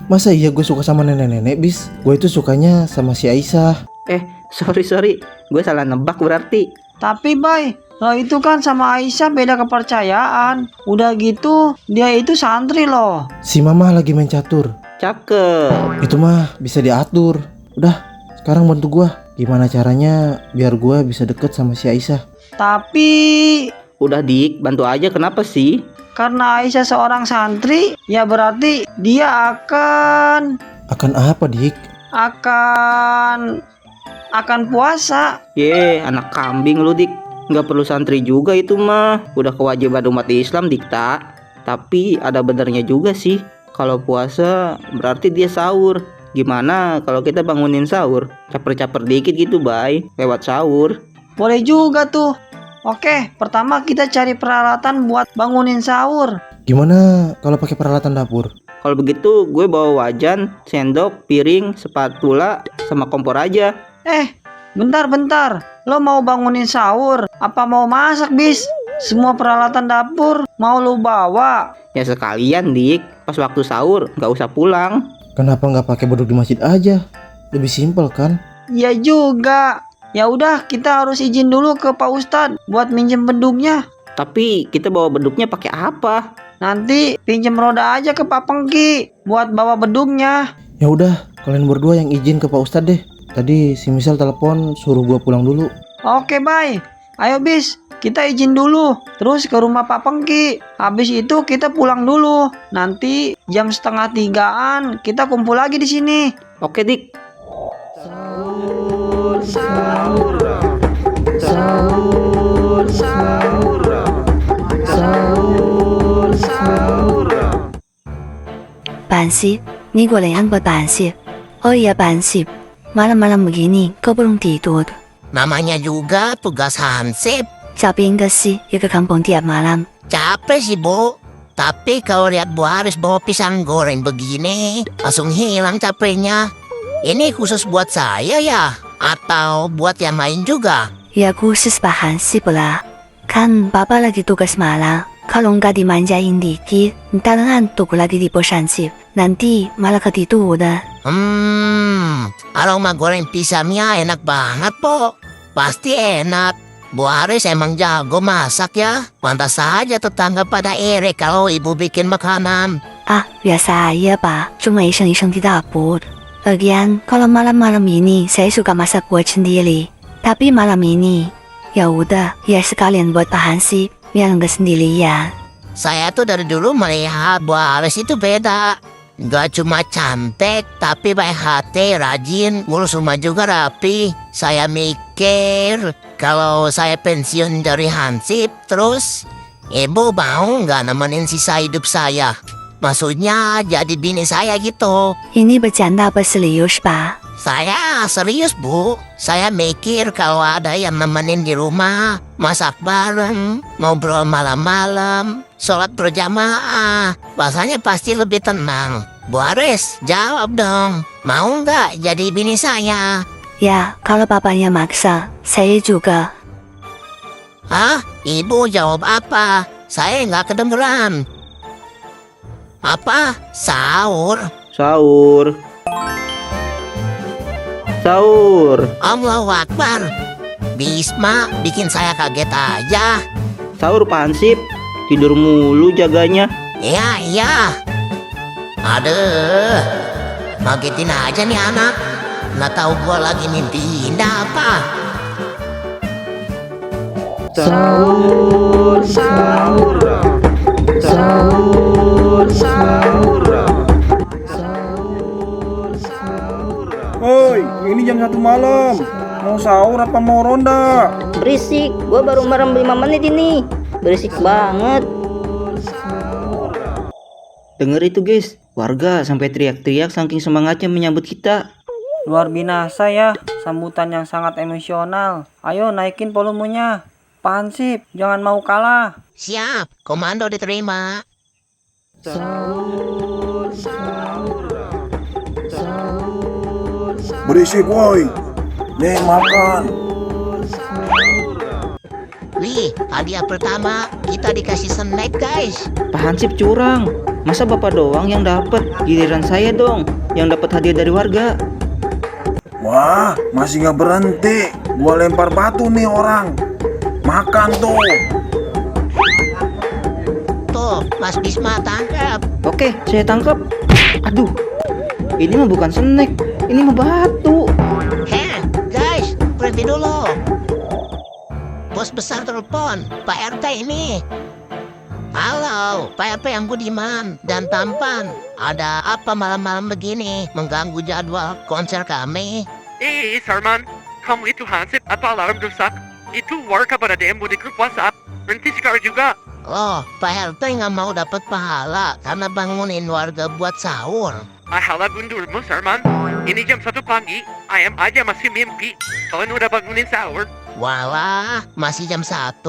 [SPEAKER 1] Masa iya gue suka sama nenek-nenek, Bis? Gue itu sukanya sama si Aisyah.
[SPEAKER 3] Sorry. Gue salah nebak berarti.
[SPEAKER 2] Tapi Bay, lo itu kan sama Aisyah beda kepercayaan. Udah gitu, dia itu santri loh.
[SPEAKER 1] Si Mama lagi main catur.
[SPEAKER 3] Cakep.
[SPEAKER 1] Itu mah bisa diatur. Udah, sekarang bantu gue. Gimana caranya biar gue bisa deket sama si Aisyah?
[SPEAKER 2] Tapi...
[SPEAKER 3] Udah Dik, bantu aja, kenapa sih?
[SPEAKER 2] Karena Aisyah seorang santri, ya berarti dia akan...
[SPEAKER 1] Akan apa, Dik?
[SPEAKER 2] Akan puasa.
[SPEAKER 3] Anak kambing lu, Dik. Nggak perlu santri juga itu mah. Udah kewajiban umat Islam, Dik, tak? Tapi ada benernya juga sih. Kalau puasa berarti dia sahur. Gimana kalau kita bangunin sahur? Caper-caper dikit gitu, Bay. Lewat sahur.
[SPEAKER 2] Boleh juga tuh. Oke, pertama kita cari peralatan buat bangunin sahur.
[SPEAKER 1] Gimana kalau pakai peralatan dapur?
[SPEAKER 3] Kalau begitu gue bawa wajan, sendok, piring, spatula, sama kompor aja.
[SPEAKER 2] Bentar. Lo mau bangunin sahur? Apa mau masak, Bis? Semua peralatan dapur mau lo bawa?
[SPEAKER 3] Ya sekalian, Dik. Pas waktu sahur nggak usah pulang.
[SPEAKER 1] Kenapa nggak pakai beduk di masjid aja? Lebih simpel kan?
[SPEAKER 2] Iya juga. Ya udah, kita harus izin dulu ke Pak Ustadz buat minjem bedugnya.
[SPEAKER 3] Tapi kita bawa beduknya pakai apa?
[SPEAKER 2] Nanti pinjem roda aja ke Pak Pengki buat bawa bedugnya.
[SPEAKER 1] Ya udah, kalian berdua yang izin ke Pak Ustadz deh. Tadi si Misal telepon suruh gua pulang dulu.
[SPEAKER 2] Oke, bye. Ayo bis, kita izin dulu. Terus ke rumah Pak Pengki. Habis itu kita pulang dulu. Nanti jam 2:30-an kita kumpul lagi di sini.
[SPEAKER 3] Oke, Dik.
[SPEAKER 11] Pansip, ni gorengan buat Pansip. Oh iya Pansip, malam-malam begini kau belum tidur.
[SPEAKER 7] Namanya juga tugas hansip.
[SPEAKER 11] Capek enggak sih ya ke kampung tiap malam?
[SPEAKER 7] Capek sih, Bu. Tapi kalau lihat Bu Haris bawa pisang goreng begini, langsung hilang capeknya. Ini khusus buat saya ya? Atau buat yang lain juga?
[SPEAKER 11] Ya khusus Pak Hansip lah. Kan Papa lagi tugas malam. Kalau nggak dimanjain dikit, ntar ngantuk lagi di pos Hansip. Nanti malah ketiduran.
[SPEAKER 7] Aroma goreng pisangnya enak banget, Po. Pasti enak. Bu Haris emang jago masak ya. Pantas saja tetangga pada ere kalau ibu bikin makanan.
[SPEAKER 11] Ah, biasa aja Pak. Cuma iseng-iseng di dapur. Lagian, kalau malam-malam ini saya suka masak buat sendiri. Tapi malam ini, ya udah, ya sekalian buat Pak Hansip, biar nggak sendirian.
[SPEAKER 7] Saya tuh dari dulu melihat Bu Haris itu beda. Gak cuma cantik, tapi baik hati, rajin, ngurus rumah juga rapi. Saya mikir, kalau saya pensiun dari Hansip, terus ibu mau nggak nemenin sisa hidup saya? Maksudnya jadi bini saya gitu.
[SPEAKER 11] Ini bercanda apa serius Pak?
[SPEAKER 7] Saya serius, Bu. Saya mikir kalau ada yang nemenin di rumah, masak bareng, ngobrol malam-malam, sholat berjamaah, rasanya pasti lebih tenang. Bu Haris, jawab dong. Mau nggak jadi bini saya?
[SPEAKER 11] Ya, kalau papanya maksa, saya juga.
[SPEAKER 7] Hah? Ibu jawab apa? Saya nggak kedengeran. Apa? Sahur?
[SPEAKER 3] Sahur.
[SPEAKER 7] Allahu Akbar. Bisma bikin saya kaget aja.
[SPEAKER 3] Sahur Pak Hansip. Tidur mulu jaganya.
[SPEAKER 7] Iya. Aduh, ngagetin aja nih anak. Nggak tahu gua lagi mimpi indah apa.
[SPEAKER 3] Sahur.
[SPEAKER 1] Woi, ini jam 1 malam. Mau sahur apa mau ronda?
[SPEAKER 3] Berisik, gua baru merem 5 menit ini. Berisik banget. Dengar itu guys, warga sampai teriak-teriak saking semangatnya menyambut kita.
[SPEAKER 2] Luar binasa ya, sambutan yang sangat emosional. Ayo naikin volumenya. Pak Hansip, jangan mau kalah.
[SPEAKER 7] Siap, komando diterima.
[SPEAKER 6] Berisik woi. Nih makan.
[SPEAKER 7] Wih, hadiah pertama kita dikasih snack guys.
[SPEAKER 3] Pak Hansip curang. Masa bapak doang yang dapat? Giliran saya dong yang dapat hadiah dari warga.
[SPEAKER 6] Wah, masih nggak berhenti. Gua lempar batu nih orang. Makan tuh.
[SPEAKER 7] Tuh, Mas Bisma tangkap.
[SPEAKER 3] Oke, saya tangkap. Aduh, ini mah bukan snack, ini mah batu.
[SPEAKER 7] Heh, guys, berhenti dulu. Bos besar telepon, Pak RT ini. Halo, Pak RT yang budiman dan tampan. Ada apa malam-malam begini mengganggu jadwal konser kami?
[SPEAKER 5] Sarman, kamu itu Hansip atau alarm rusak? Itu warga pada demo di grup WhatsApp. Berhenti sekarang juga.
[SPEAKER 7] Oh, Pak RT nggak mau dapat pahala karena bangunin warga buat sahur.
[SPEAKER 5] Pahala gundurmu, Sarman. Ini jam 1 pagi, ayam aja masih mimpi. Kalian udah bangunin sahur.
[SPEAKER 7] Walah, masih jam 1.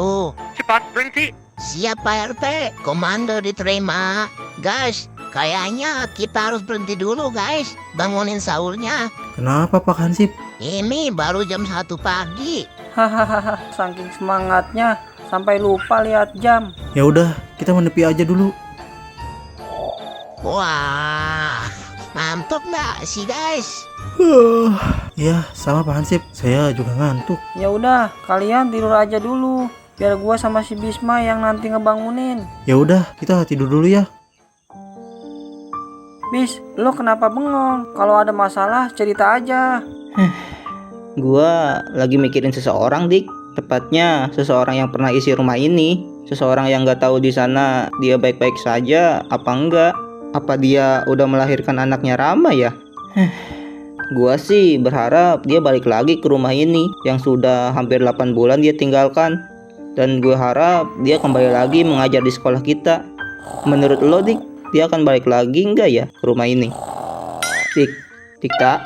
[SPEAKER 5] Cepat berhenti.
[SPEAKER 7] Siap Pak RT, komando diterima. Guys, kayaknya kita harus berhenti dulu guys, bangunin sahurnya.
[SPEAKER 1] Kenapa Pak Hansip?
[SPEAKER 7] Ini baru jam 1 pagi.
[SPEAKER 2] Hahaha, saking semangatnya sampai lupa lihat jam.
[SPEAKER 1] Ya udah, kita menepi aja dulu.
[SPEAKER 7] Wah, mantap nggak sih guys?
[SPEAKER 1] Iya, sama Pak Hansip. Saya juga ngantuk.
[SPEAKER 2] Ya udah, kalian tidur aja dulu. Biar gua sama si Bisma yang nanti ngebangunin.
[SPEAKER 1] Ya udah, kita tidur dulu ya.
[SPEAKER 2] Bis, lo kenapa bengong? Kalau ada masalah cerita aja.
[SPEAKER 3] Gua lagi mikirin seseorang, Dik. Tepatnya seseorang yang pernah isi rumah ini. Seseorang yang gak tahu di sana dia baik-baik saja apa enggak. Apa dia udah melahirkan anaknya Rama ya? Gua sih berharap dia balik lagi ke rumah ini yang sudah hampir 8 bulan dia tinggalkan. Dan gue harap dia kembali lagi mengajar di sekolah kita. Menurut lo, Dik, dia akan balik lagi enggak ya ke rumah ini? Dik, Dikta.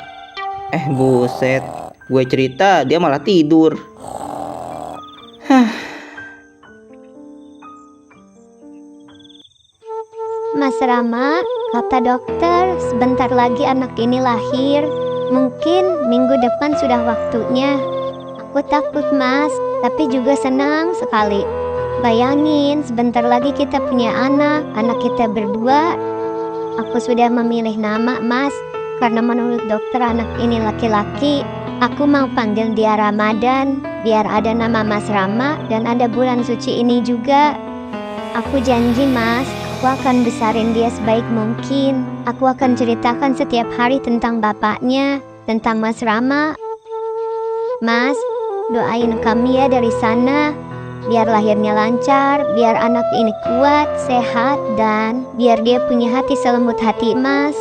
[SPEAKER 3] Buset. Gue cerita dia malah tidur.
[SPEAKER 12] Mas Rama, kata dokter, sebentar lagi anak ini lahir. Mungkin minggu depan sudah waktunya. Aku takut, Mas, tapi juga senang sekali. Bayangin, sebentar lagi kita punya anak kita berdua. Aku sudah memilih nama, Mas, karena menurut dokter anak ini laki-laki. Aku mau panggil dia Ramadan, biar ada nama Mas Rama dan ada bulan suci ini juga. Aku janji, Mas, aku akan besarin dia sebaik mungkin. Aku akan ceritakan setiap hari tentang bapaknya, tentang Mas Rama. Mas, doain kami ya dari sana. Biar lahirnya lancar, biar anak ini kuat, sehat, dan biar dia punya hati selembut hati Mas.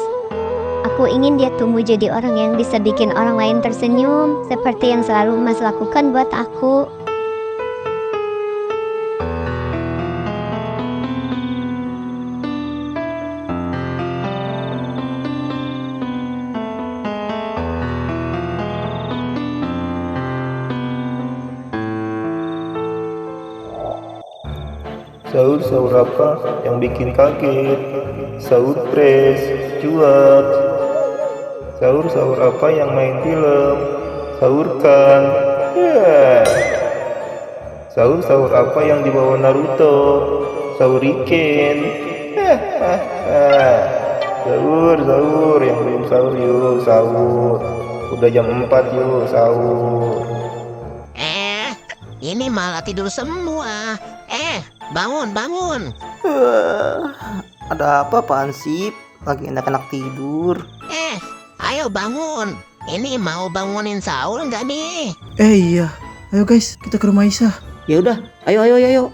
[SPEAKER 12] Aku ingin dia tumbuh jadi orang yang bisa bikin orang lain tersenyum, seperti yang selalu Mas lakukan buat aku.
[SPEAKER 13] Sahur apa yang bikin kaget? Sahur pres, cuap. Sahur apa yang main film? Sahurkan. Sahur apa yang dibawa Naruto? Sahur Iken. Sahur yang belum sahur yuk sahur. Udah jam 4 yuk sahur.
[SPEAKER 7] Ini malah tidur semua. Bangun.
[SPEAKER 3] Ada apa, Pak Hansip? Lagi enak-enak tidur.
[SPEAKER 7] Ayo bangun. Ini mau bangunin sahur nggak nih?
[SPEAKER 1] Iya. Ayo guys, kita ke rumah Aisyah.
[SPEAKER 3] Ya udah, ayo.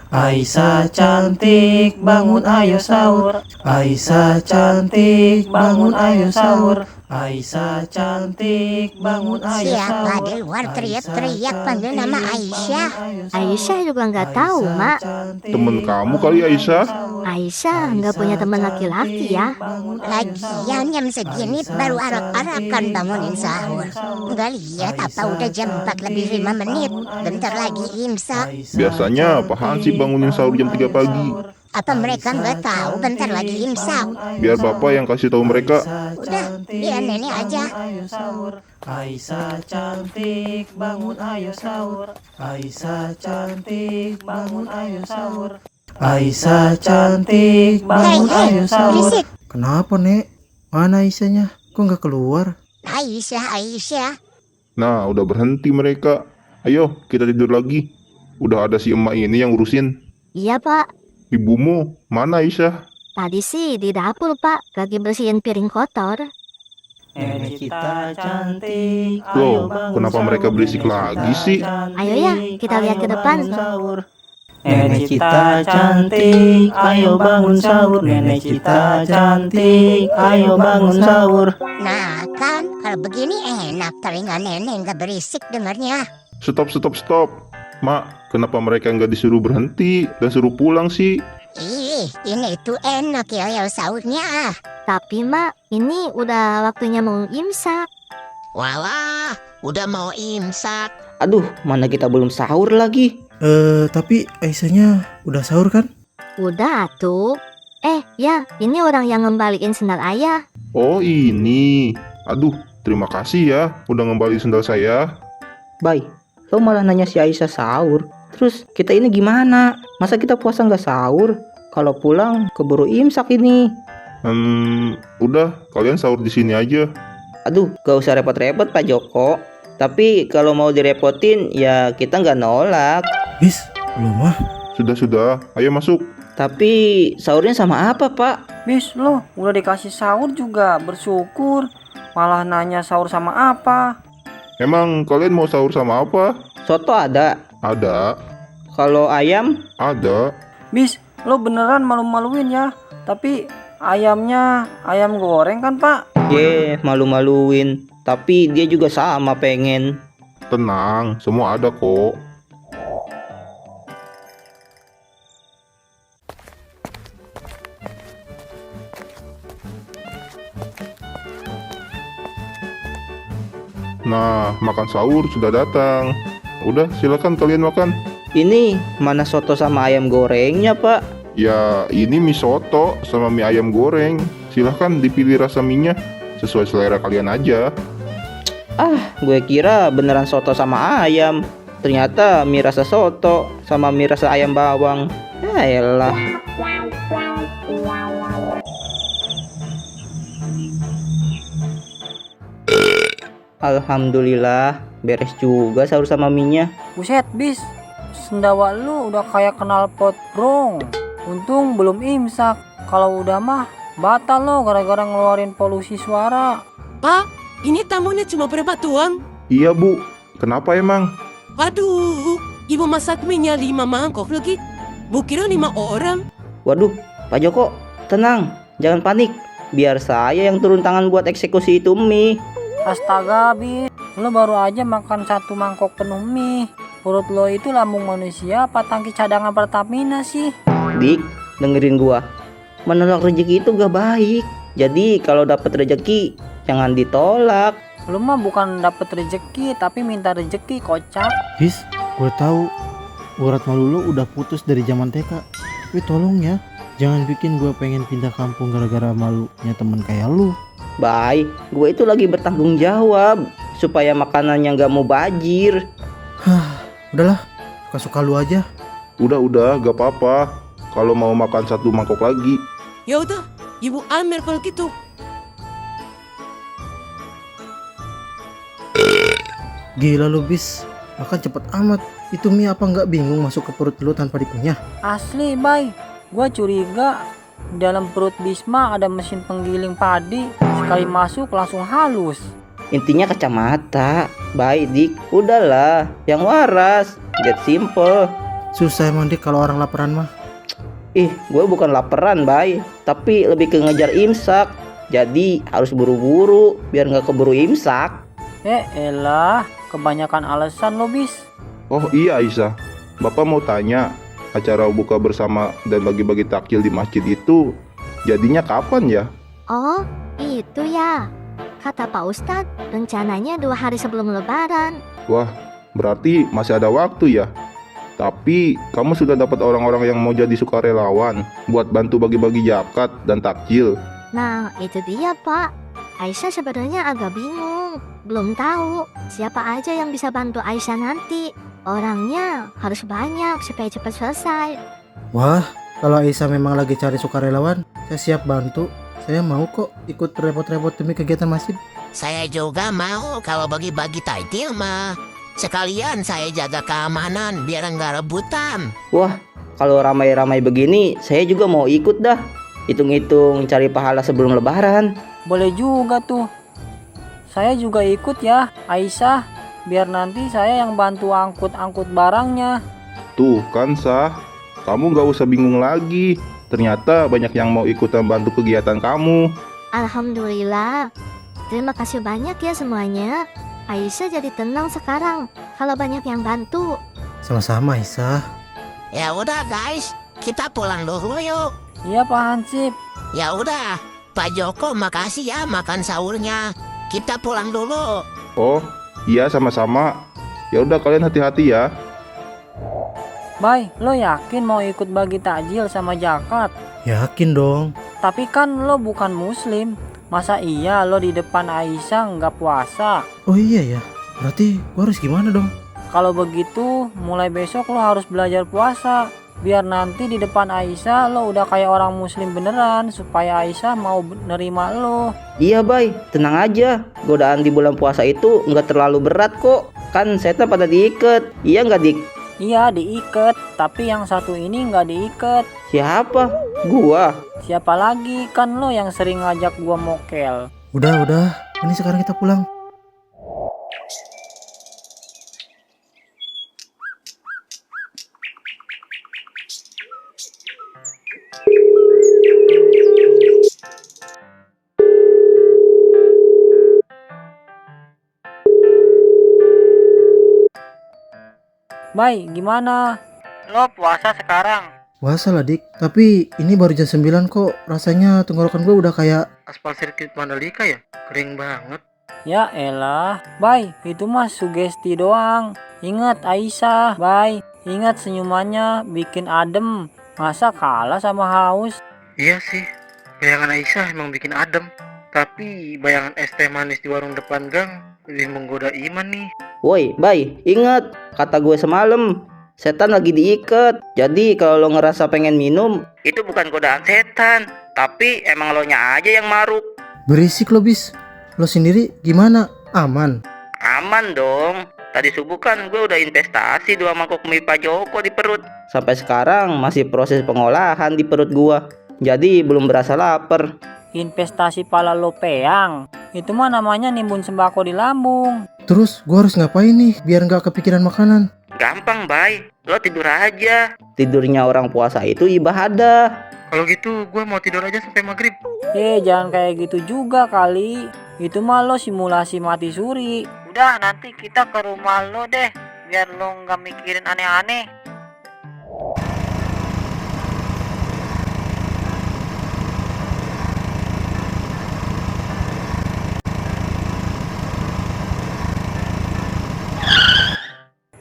[SPEAKER 1] Aisyah cantik, bangun ayo sahur. Aisyah cantik, bangun ayo sahur. Aisyah cantik, bangun ayo sahur.
[SPEAKER 9] Siapa di luar teriak-teriak panggil nama Aisyah?
[SPEAKER 12] Aisyah juga nggak tahu, Mak.
[SPEAKER 6] Temen kamu kali Aisyah?
[SPEAKER 12] Aisyah nggak punya teman laki-laki ya.
[SPEAKER 9] Lagian jam segini baru arak-arakan bangunin sahur. Nggak lihat apa udah jam 4 lebih 5 menit. Bentar lagi imsak.
[SPEAKER 6] Biasanya Pak Hansip bangunin sahur jam 3 pagi.
[SPEAKER 9] Apa mereka nggak tahu bentar lagi imsak?
[SPEAKER 6] Biar Bapak yang kasih tahu mereka.
[SPEAKER 9] Udah, biar nenek aja.
[SPEAKER 1] Aisyah cantik, bangun ayo sahur. Aisyah cantik, bangun ayo sahur. Aisyah cantik, bangun ayo sahur.
[SPEAKER 9] Berisik.
[SPEAKER 1] Kenapa, Nek? Mana Aisyahnya? Kok nggak keluar?
[SPEAKER 9] Aisyah.
[SPEAKER 6] Nah, udah berhenti mereka. Ayo, kita tidur lagi. Udah ada si emak ini yang urusin.
[SPEAKER 12] Iya, Pak.
[SPEAKER 6] Ibumu, mana Aisyah?
[SPEAKER 12] Tadi sih di dapur, Pak. Lagi bersihin piring kotor.
[SPEAKER 2] Nenek kita cantik.
[SPEAKER 6] Loh, kenapa mereka berisik lagi sih?
[SPEAKER 12] Ayo ya, kita lihat ke depan.
[SPEAKER 2] Nenek kita cantik, ayo bangun sahur. Nenek kita cantik, ayo bangun sahur.
[SPEAKER 9] Nah kan, kalau begini enak telinga nenek nggak berisik dengarnya.
[SPEAKER 6] Stop. Mak, kenapa mereka nggak disuruh berhenti dan suruh pulang sih?
[SPEAKER 9] Ih, ini tuh enak ya sahurnya.
[SPEAKER 12] Tapi, Mak, ini udah waktunya mau imsak.
[SPEAKER 7] Walah, udah mau imsak.
[SPEAKER 3] Aduh, mana kita belum sahur lagi.
[SPEAKER 1] Tapi Aisyahnya udah sahur kan?
[SPEAKER 12] Udah tuh. Ya, ini orang yang ngembaliin sendal ayah.
[SPEAKER 6] Oh, ini. Aduh, terima kasih ya udah ngembaliin sendal saya.
[SPEAKER 3] Bay, lo malah nanya si Aisyah sahur. Terus kita ini gimana? Masa kita puasa nggak sahur? Kalau pulang keburu imsak ini.
[SPEAKER 6] Udah, kalian sahur di sini aja.
[SPEAKER 3] Aduh, gak usah repot-repot Pak Joko. Tapi kalau mau direpotin ya kita nggak nolak.
[SPEAKER 1] Bis, lu mah.
[SPEAKER 6] Sudah, ayo masuk.
[SPEAKER 3] Tapi sahurnya sama apa Pak?
[SPEAKER 2] Bis, lo udah dikasih sahur juga bersyukur. Malah nanya sahur sama apa?
[SPEAKER 6] Emang kalian mau sahur sama apa?
[SPEAKER 3] Soto ada?
[SPEAKER 6] Ada.
[SPEAKER 3] Kalau ayam?
[SPEAKER 6] Ada.
[SPEAKER 2] Bis, lo beneran malu-maluin ya. Tapi ayamnya ayam goreng kan Pak?
[SPEAKER 3] Malu-maluin. Tapi dia juga sama pengen.
[SPEAKER 6] Tenang, semua ada kok. Nah, makan sahur sudah datang. Udah, silakan kalian makan.
[SPEAKER 3] Ini mana soto sama ayam gorengnya Pak?
[SPEAKER 6] Ya, ini mie soto sama mie ayam goreng. Silahkan dipilih rasa mie-nya sesuai selera kalian aja.
[SPEAKER 3] Gue kira beneran soto sama ayam. Ternyata mie rasa soto sama mie rasa ayam bawang. Ya elah. Alhamdulillah, beres juga sahur sama mie-nya.
[SPEAKER 2] Buset, Bis. Sendawa lu udah kayak kenal pot brong. Untung belum imsak. Kalau udah mah batal lo gara-gara ngeluarin polusi suara.
[SPEAKER 8] Pak, ini tamunya cuma berapa tuang?
[SPEAKER 6] Iya Bu, kenapa emang?
[SPEAKER 8] Waduh, ibu masak mie-nya 5 mangkok lagi. Bu kira 5 orang.
[SPEAKER 3] Waduh, Pak Joko, tenang, jangan panik. Biar saya yang turun tangan buat eksekusi itu mie.
[SPEAKER 2] Astaga, Bis. Lo baru aja makan 1 mangkok penuh mie. Perut lo itu lambung manusia apa tangki cadangan Pertamina sih?
[SPEAKER 3] Dik, dengerin gua. Menolak rezeki itu gak baik. Jadi kalau dapat rezeki jangan ditolak.
[SPEAKER 2] Lo mah bukan dapet rezeki tapi minta rezeki, kocak.
[SPEAKER 1] Bis, gue tahu urat malu lu udah putus dari zaman TK. Tapi tolong ya, jangan bikin gue pengen pindah kampung gara-gara malunya temen kayak lu.
[SPEAKER 3] Bye, gue itu lagi bertanggung jawab supaya makanannya gak mau bajir.
[SPEAKER 1] Udahlah, suka-suka lu aja.
[SPEAKER 6] Udah, gak apa-apa. Kalau mau makan 1 mangkok lagi.
[SPEAKER 8] Ya udah, Ibu Amer kalau gitu.
[SPEAKER 1] Gila lu Bis, makan cepet amat. Itu mie apa nggak bingung masuk ke perut lu tanpa dikunyah?
[SPEAKER 2] Asli, Bay. Gua curiga di dalam perut Bisma ada mesin penggiling padi. Sekali masuk langsung halus.
[SPEAKER 3] Intinya kacamata. Baik Dik, udahlah, yang waras, get simple.
[SPEAKER 1] Susah emang Dik kalau orang laparan mah.
[SPEAKER 3] Gue bukan laparan, Bay, tapi lebih ke ngejar imsak. Jadi harus buru-buru biar nggak keburu imsak.
[SPEAKER 2] Elah, kebanyakan alasan lo, Bis.
[SPEAKER 6] Oh iya Aisyah, Bapak mau tanya, acara buka bersama dan bagi-bagi takjil di masjid itu jadinya kapan ya?
[SPEAKER 14] Oh, itu ya. Kata Pak Ustadz, rencananya 2 hari sebelum Lebaran.
[SPEAKER 6] Wah, berarti masih ada waktu ya. Tapi kamu sudah dapat orang-orang yang mau jadi sukarelawan buat bantu bagi-bagi zakat dan takjil.
[SPEAKER 14] Nah, itu dia Pak. Aisyah sebenarnya agak bingung. Belum tahu siapa aja yang bisa bantu Aisyah nanti. Orangnya harus banyak supaya cepat selesai.
[SPEAKER 1] Wah, kalau Aisyah memang lagi cari sukarelawan, saya siap bantu. Saya mau kok ikut repot-repot demi kegiatan masjid.
[SPEAKER 7] Saya juga mau kalau bagi-bagi takjil mah. Sekalian saya jaga keamanan biar nggak rebutan.
[SPEAKER 3] Wah, kalau ramai-ramai begini, saya juga mau ikut dah. Hitung-hitung cari pahala sebelum Lebaran.
[SPEAKER 2] Boleh juga tuh. Saya juga ikut ya, Aisyah. Biar nanti saya yang bantu angkut-angkut barangnya.
[SPEAKER 6] Tuh kan Sah, kamu gak usah bingung lagi. Ternyata banyak yang mau ikutan bantu kegiatan kamu.
[SPEAKER 14] Alhamdulillah. Terima kasih banyak ya semuanya. Aisyah jadi tenang sekarang kalau banyak yang bantu.
[SPEAKER 1] Sama-sama Aisyah.
[SPEAKER 7] Ya udah guys, kita pulang dulu yuk.
[SPEAKER 2] Iya Pak Hansip.
[SPEAKER 7] Ya udah, Pak Joko makasih ya makan sahurnya. Kita pulang dulu.
[SPEAKER 6] Oh, iya sama-sama. Ya udah kalian hati-hati ya.
[SPEAKER 2] Bay, lo yakin mau ikut bagi takjil sama zakat?
[SPEAKER 1] Yakin dong.
[SPEAKER 2] Tapi kan lo bukan muslim. Masa iya lo di depan Aisyah nggak puasa?
[SPEAKER 1] Oh iya ya, berarti gua harus gimana dong?
[SPEAKER 2] Kalau begitu, mulai besok lo harus belajar puasa. biar nanti di depan Aisyah lo udah kayak orang muslim beneran, supaya Aisyah mau nerima lo.
[SPEAKER 3] Iya bay, tenang aja. Godaan di bulan puasa itu nggak terlalu berat kok. Kan setan pada diikat. Iya nggak dik?
[SPEAKER 2] Iya diikat, tapi yang satu ini nggak diikat.
[SPEAKER 3] Siapa? Gua.
[SPEAKER 2] Siapa lagi? Kan lo yang sering ngajak gua mokel.
[SPEAKER 1] Udah, ini sekarang kita pulang.
[SPEAKER 2] Bay, gimana? Lo puasa sekarang?
[SPEAKER 1] Puasa lah dik, tapi ini baru jam 9 kok. Rasanya tenggorokan gue udah kayak aspal sirkuit Mandalika ya, kering banget.
[SPEAKER 2] Ya elah, Bay, itu mah sugesti doang. Ingat Aisyah, Bay. Ingat senyumannya bikin adem. Masa kalah sama haus?
[SPEAKER 1] Iya sih, bayangan Aisyah emang bikin adem. Tapi bayangan es teh manis di warung depan gang lebih menggoda iman nih.
[SPEAKER 3] Woi, Bay, ingat kata gue semalam. Setan lagi diikat. Jadi kalau lo ngerasa pengen minum, itu bukan godaan setan, tapi emang lo nya aja yang maruk.
[SPEAKER 1] Berisik lo bis. Lo sendiri gimana? Aman?
[SPEAKER 3] Aman dong. Tadi subuh kan gue udah investasi 2 mangkok mie Pak Joko di perut. Sampai sekarang masih proses pengolahan di perut gua. Jadi belum berasa lapar.
[SPEAKER 2] Investasi pala lo peang. Itu mah namanya nimbun sembako di lambung.
[SPEAKER 1] Terus gue harus ngapain nih biar nggak kepikiran makanan?
[SPEAKER 3] Gampang, Bay. Lo tidur aja. Tidurnya orang puasa itu ibadah.
[SPEAKER 1] Kalau gitu gue mau tidur aja sampai maghrib.
[SPEAKER 2] Jangan kayak gitu juga kali. Itu mah lo simulasi mati suri. Udah, nanti kita ke rumah lo deh, biar lo nggak mikirin aneh-aneh.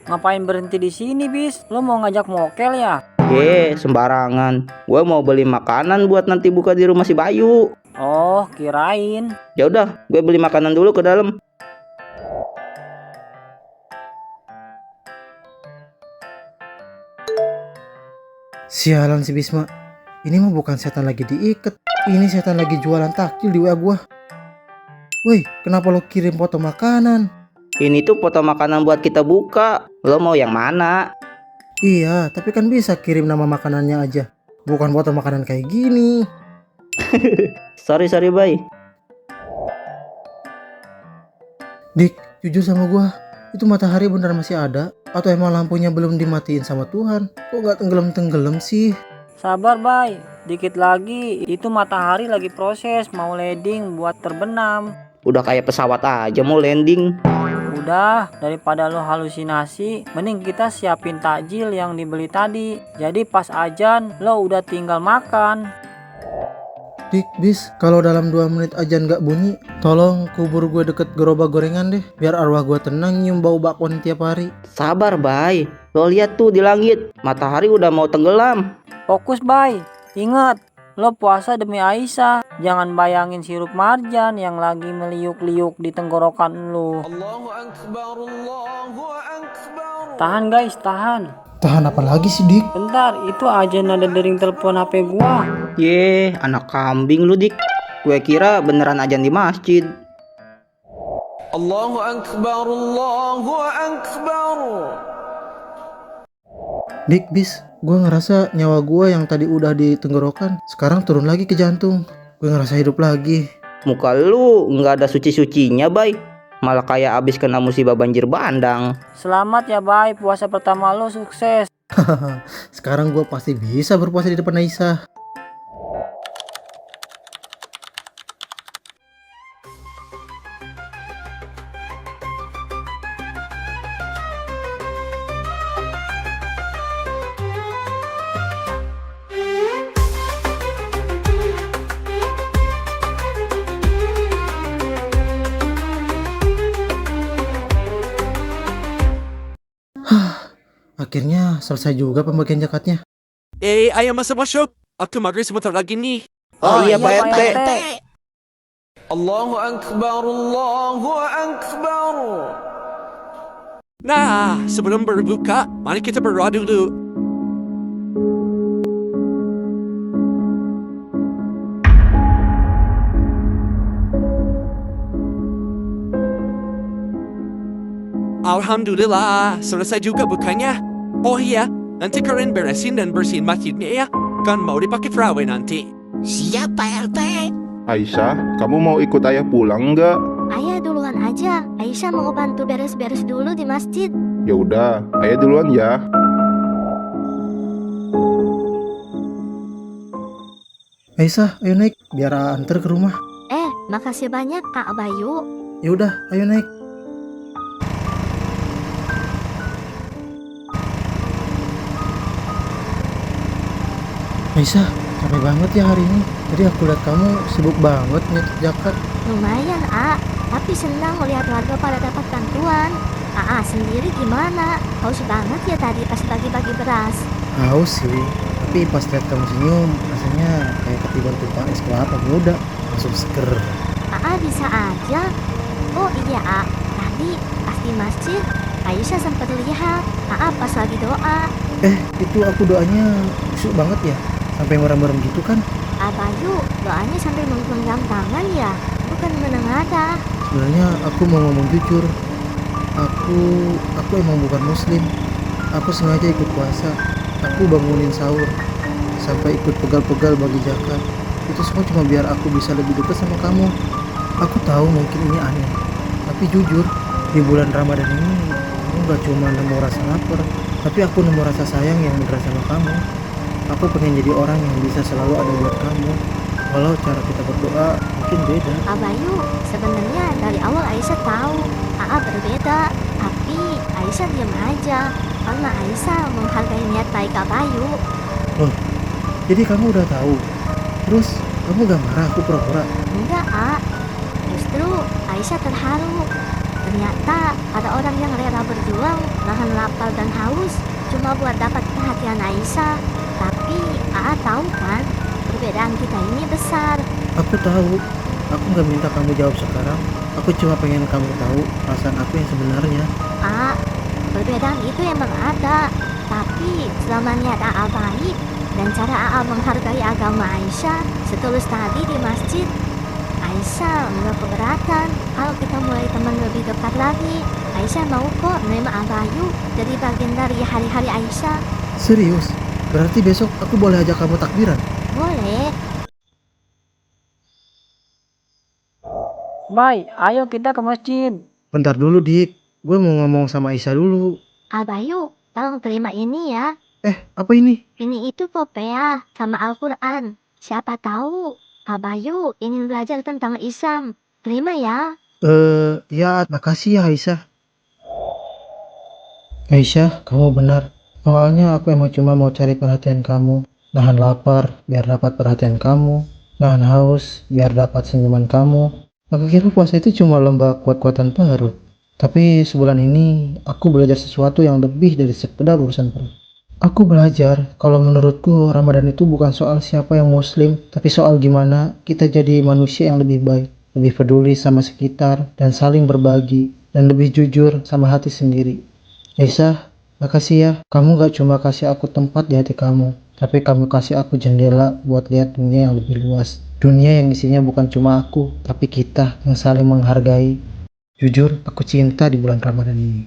[SPEAKER 2] Ngapain berhenti di sini, bis? Lo mau ngajak mokel ya?
[SPEAKER 3] Sembarangan. Gue mau beli makanan buat nanti buka di rumah si Bayu.
[SPEAKER 2] Oh, kirain.
[SPEAKER 3] Ya udah, gue beli makanan dulu ke dalam.
[SPEAKER 1] Sialan si Bisma. Ini mah bukan setan lagi diikat. Ini setan lagi jualan takjil di WA gua. Woi, kenapa lo kirim foto makanan?
[SPEAKER 3] Ini tuh foto makanan buat kita buka. Lo mau yang mana?
[SPEAKER 1] Iya, tapi kan bisa kirim nama makanannya aja. Bukan foto makanan kayak gini.
[SPEAKER 3] Sorry Bay.
[SPEAKER 1] Dik, jujur sama gua. Itu matahari bener masih ada? Atau emang lampunya belum dimatiin sama Tuhan? Kok gak tenggelam-tenggelam sih?
[SPEAKER 2] Sabar, Bay. Dikit lagi, itu matahari lagi proses mau landing buat terbenam.
[SPEAKER 3] Udah kayak pesawat aja mau landing.
[SPEAKER 2] Udah, daripada lo halusinasi, mending kita siapin takjil yang dibeli tadi. Jadi pas ajan, lo udah tinggal makan.
[SPEAKER 1] Dik, bis, kalau dalam 2 menit ajan gak bunyi, tolong kubur gue deket gerobak gorengan deh, biar arwah gue tenang nyium bau bakwan tiap hari.
[SPEAKER 3] Sabar, Bay. Lo lihat tuh di langit, matahari udah mau tenggelam.
[SPEAKER 2] Fokus, Bay. Ingat, lo puasa demi Aisyah. Jangan bayangin sirup marjan yang lagi meliuk-liuk di tenggorokan lo. Tahan, guys, tahan.
[SPEAKER 1] Tahan apa lagi sih, Dik?
[SPEAKER 2] Bentar, itu aja nada dering telepon HP gua.
[SPEAKER 3] Anak kambing lu, Dik. Gue kira beneran ajan di masjid.
[SPEAKER 5] Allahu Akbar, Allahu Akbar.
[SPEAKER 1] Dik, bis, gue ngerasa nyawa gue yang tadi udah di tenggorokan sekarang turun lagi ke jantung. Gue ngerasa hidup lagi.
[SPEAKER 3] Muka lu nggak ada suci-sucinya, Bay. Malah kayak abis kena musibah banjir bandang.
[SPEAKER 2] Selamat ya, Bay. Puasa pertama lo sukses.
[SPEAKER 1] Sekarang gue pasti bisa berpuasa di depan Aisyah. Akhirnya selesai juga pembagian zakatnya.
[SPEAKER 5] Ayo masuk. Aku maghrib sebentar lagi nih.
[SPEAKER 3] Oh iya, Pak RT.
[SPEAKER 5] Allahu Akbar, Allahu Akbar. Nah, sebelum berbuka, mari kita berdoa dulu. Alhamdulillah, selesai juga bukannya? Oh iya, nanti kalian beresin dan bersihin masjidnya ya. Kan mau dipakai terawih nanti.
[SPEAKER 7] Siap Pak RT.
[SPEAKER 6] Aisyah, kamu mau ikut ayah pulang nggak?
[SPEAKER 14] Ayah duluan aja. Aisyah mau bantu beres-beres dulu di masjid.
[SPEAKER 6] Ya udah, ayah duluan ya.
[SPEAKER 1] Aisyah, ayo naik biar antar ke rumah.
[SPEAKER 14] Makasih banyak Kak Bayu.
[SPEAKER 1] Ya udah, ayo naik. Aisyah, capek banget ya hari ini. Tadi aku lihat kamu sibuk banget nyetir jaket.
[SPEAKER 14] Lumayan, tapi senang melihat warga pada dapat bantuan. Sendiri gimana? Haus banget ya tadi pas bagi-bagi beras.
[SPEAKER 1] Haus sih, tapi pas lihat kamu senyum, rasanya kayak ketiban tumpah es kelapa muda. Langsung seger.
[SPEAKER 14] Bisa aja. Oh iya, tadi pas di masjid, Aisyah sempat lihat pas lagi doa.
[SPEAKER 1] Itu aku doanya khusyuk banget ya, sampai merem-merem gitu kan?
[SPEAKER 14] Bayu, doanya sambil menggenggam tangan ya, bukan menengadah.
[SPEAKER 1] Sebenarnya aku mau ngomong jujur. Aku emang bukan muslim. Aku sengaja ikut puasa. Aku bangunin sahur sampai ikut pegal-pegal bagi zakat. Itu semua cuma biar aku bisa lebih dekat sama kamu. Aku tahu mungkin ini aneh, tapi jujur, di bulan Ramadan ini aku gak cuma nemu rasa lapar, tapi aku nemu rasa sayang yang beneran sama kamu. Aku pengen jadi orang yang bisa selalu ada buat kamu, walau cara kita berdoa mungkin beda.
[SPEAKER 14] Bayu, sebenarnya dari awal Aisyah tahu berbeda, tapi Aisyah diam aja karena Aisyah menghargai niat baik Bayu.
[SPEAKER 1] Loh, jadi kamu udah tahu? Terus kamu gak marah aku pura-pura?
[SPEAKER 14] Enggak, justru Aisyah terharu. Ternyata ada orang yang rela berjuang nahan lapar dan haus cuma buat dapat perhatian Aisyah. Tapi tahu kan, perbedaan kita ini besar.
[SPEAKER 1] Aku tahu. Aku gak minta kamu jawab sekarang. Aku cuma pengen kamu tahu perasaan aku yang sebenarnya.
[SPEAKER 14] Perbedaan itu emang ada. Tapi selama niat baik dan cara menghargai agama Aisyah setulus tadi di masjid, Aisyah nggak keberatan kalau kita mulai teman lebih dekat lagi. Aisyah mau kok menerima Bayu jadi bagian dari hari-hari Aisyah.
[SPEAKER 1] Serius? Berarti besok aku boleh ajak kamu takbiran?
[SPEAKER 14] Boleh.
[SPEAKER 2] Bay, ayo kita ke masjid.
[SPEAKER 1] Bentar dulu Dik, gue mau ngomong sama Aisyah dulu.
[SPEAKER 14] Bayu, tolong terima ini ya.
[SPEAKER 1] Apa ini?
[SPEAKER 14] Ini itu Popea sama Al-Quran. Siapa tahu Bayu ingin belajar tentang Islam. Terima ya.
[SPEAKER 1] Ya makasih ya Aisyah. Aisyah, kamu benar. Awalnya aku emang cuma mau cari perhatian kamu. Nahan lapar biar dapat perhatian kamu. Nahan haus biar dapat senyuman kamu. Aku kira puasa itu cuma lomba kuat-kuatan perut. Tapi sebulan ini aku belajar sesuatu yang lebih dari sekedar urusan perut. Aku belajar kalau menurutku Ramadan itu bukan soal siapa yang muslim, tapi soal gimana kita jadi manusia yang lebih baik, lebih peduli sama sekitar, dan saling berbagi, dan lebih jujur sama hati sendiri. Aisyah, makasih ya. Kamu gak cuma kasih aku tempat di hati kamu, tapi kamu kasih aku jendela buat lihat dunia yang lebih luas. Dunia yang isinya bukan cuma aku, tapi kita yang saling menghargai. Jujur, aku cinta di bulan Ramadan ini.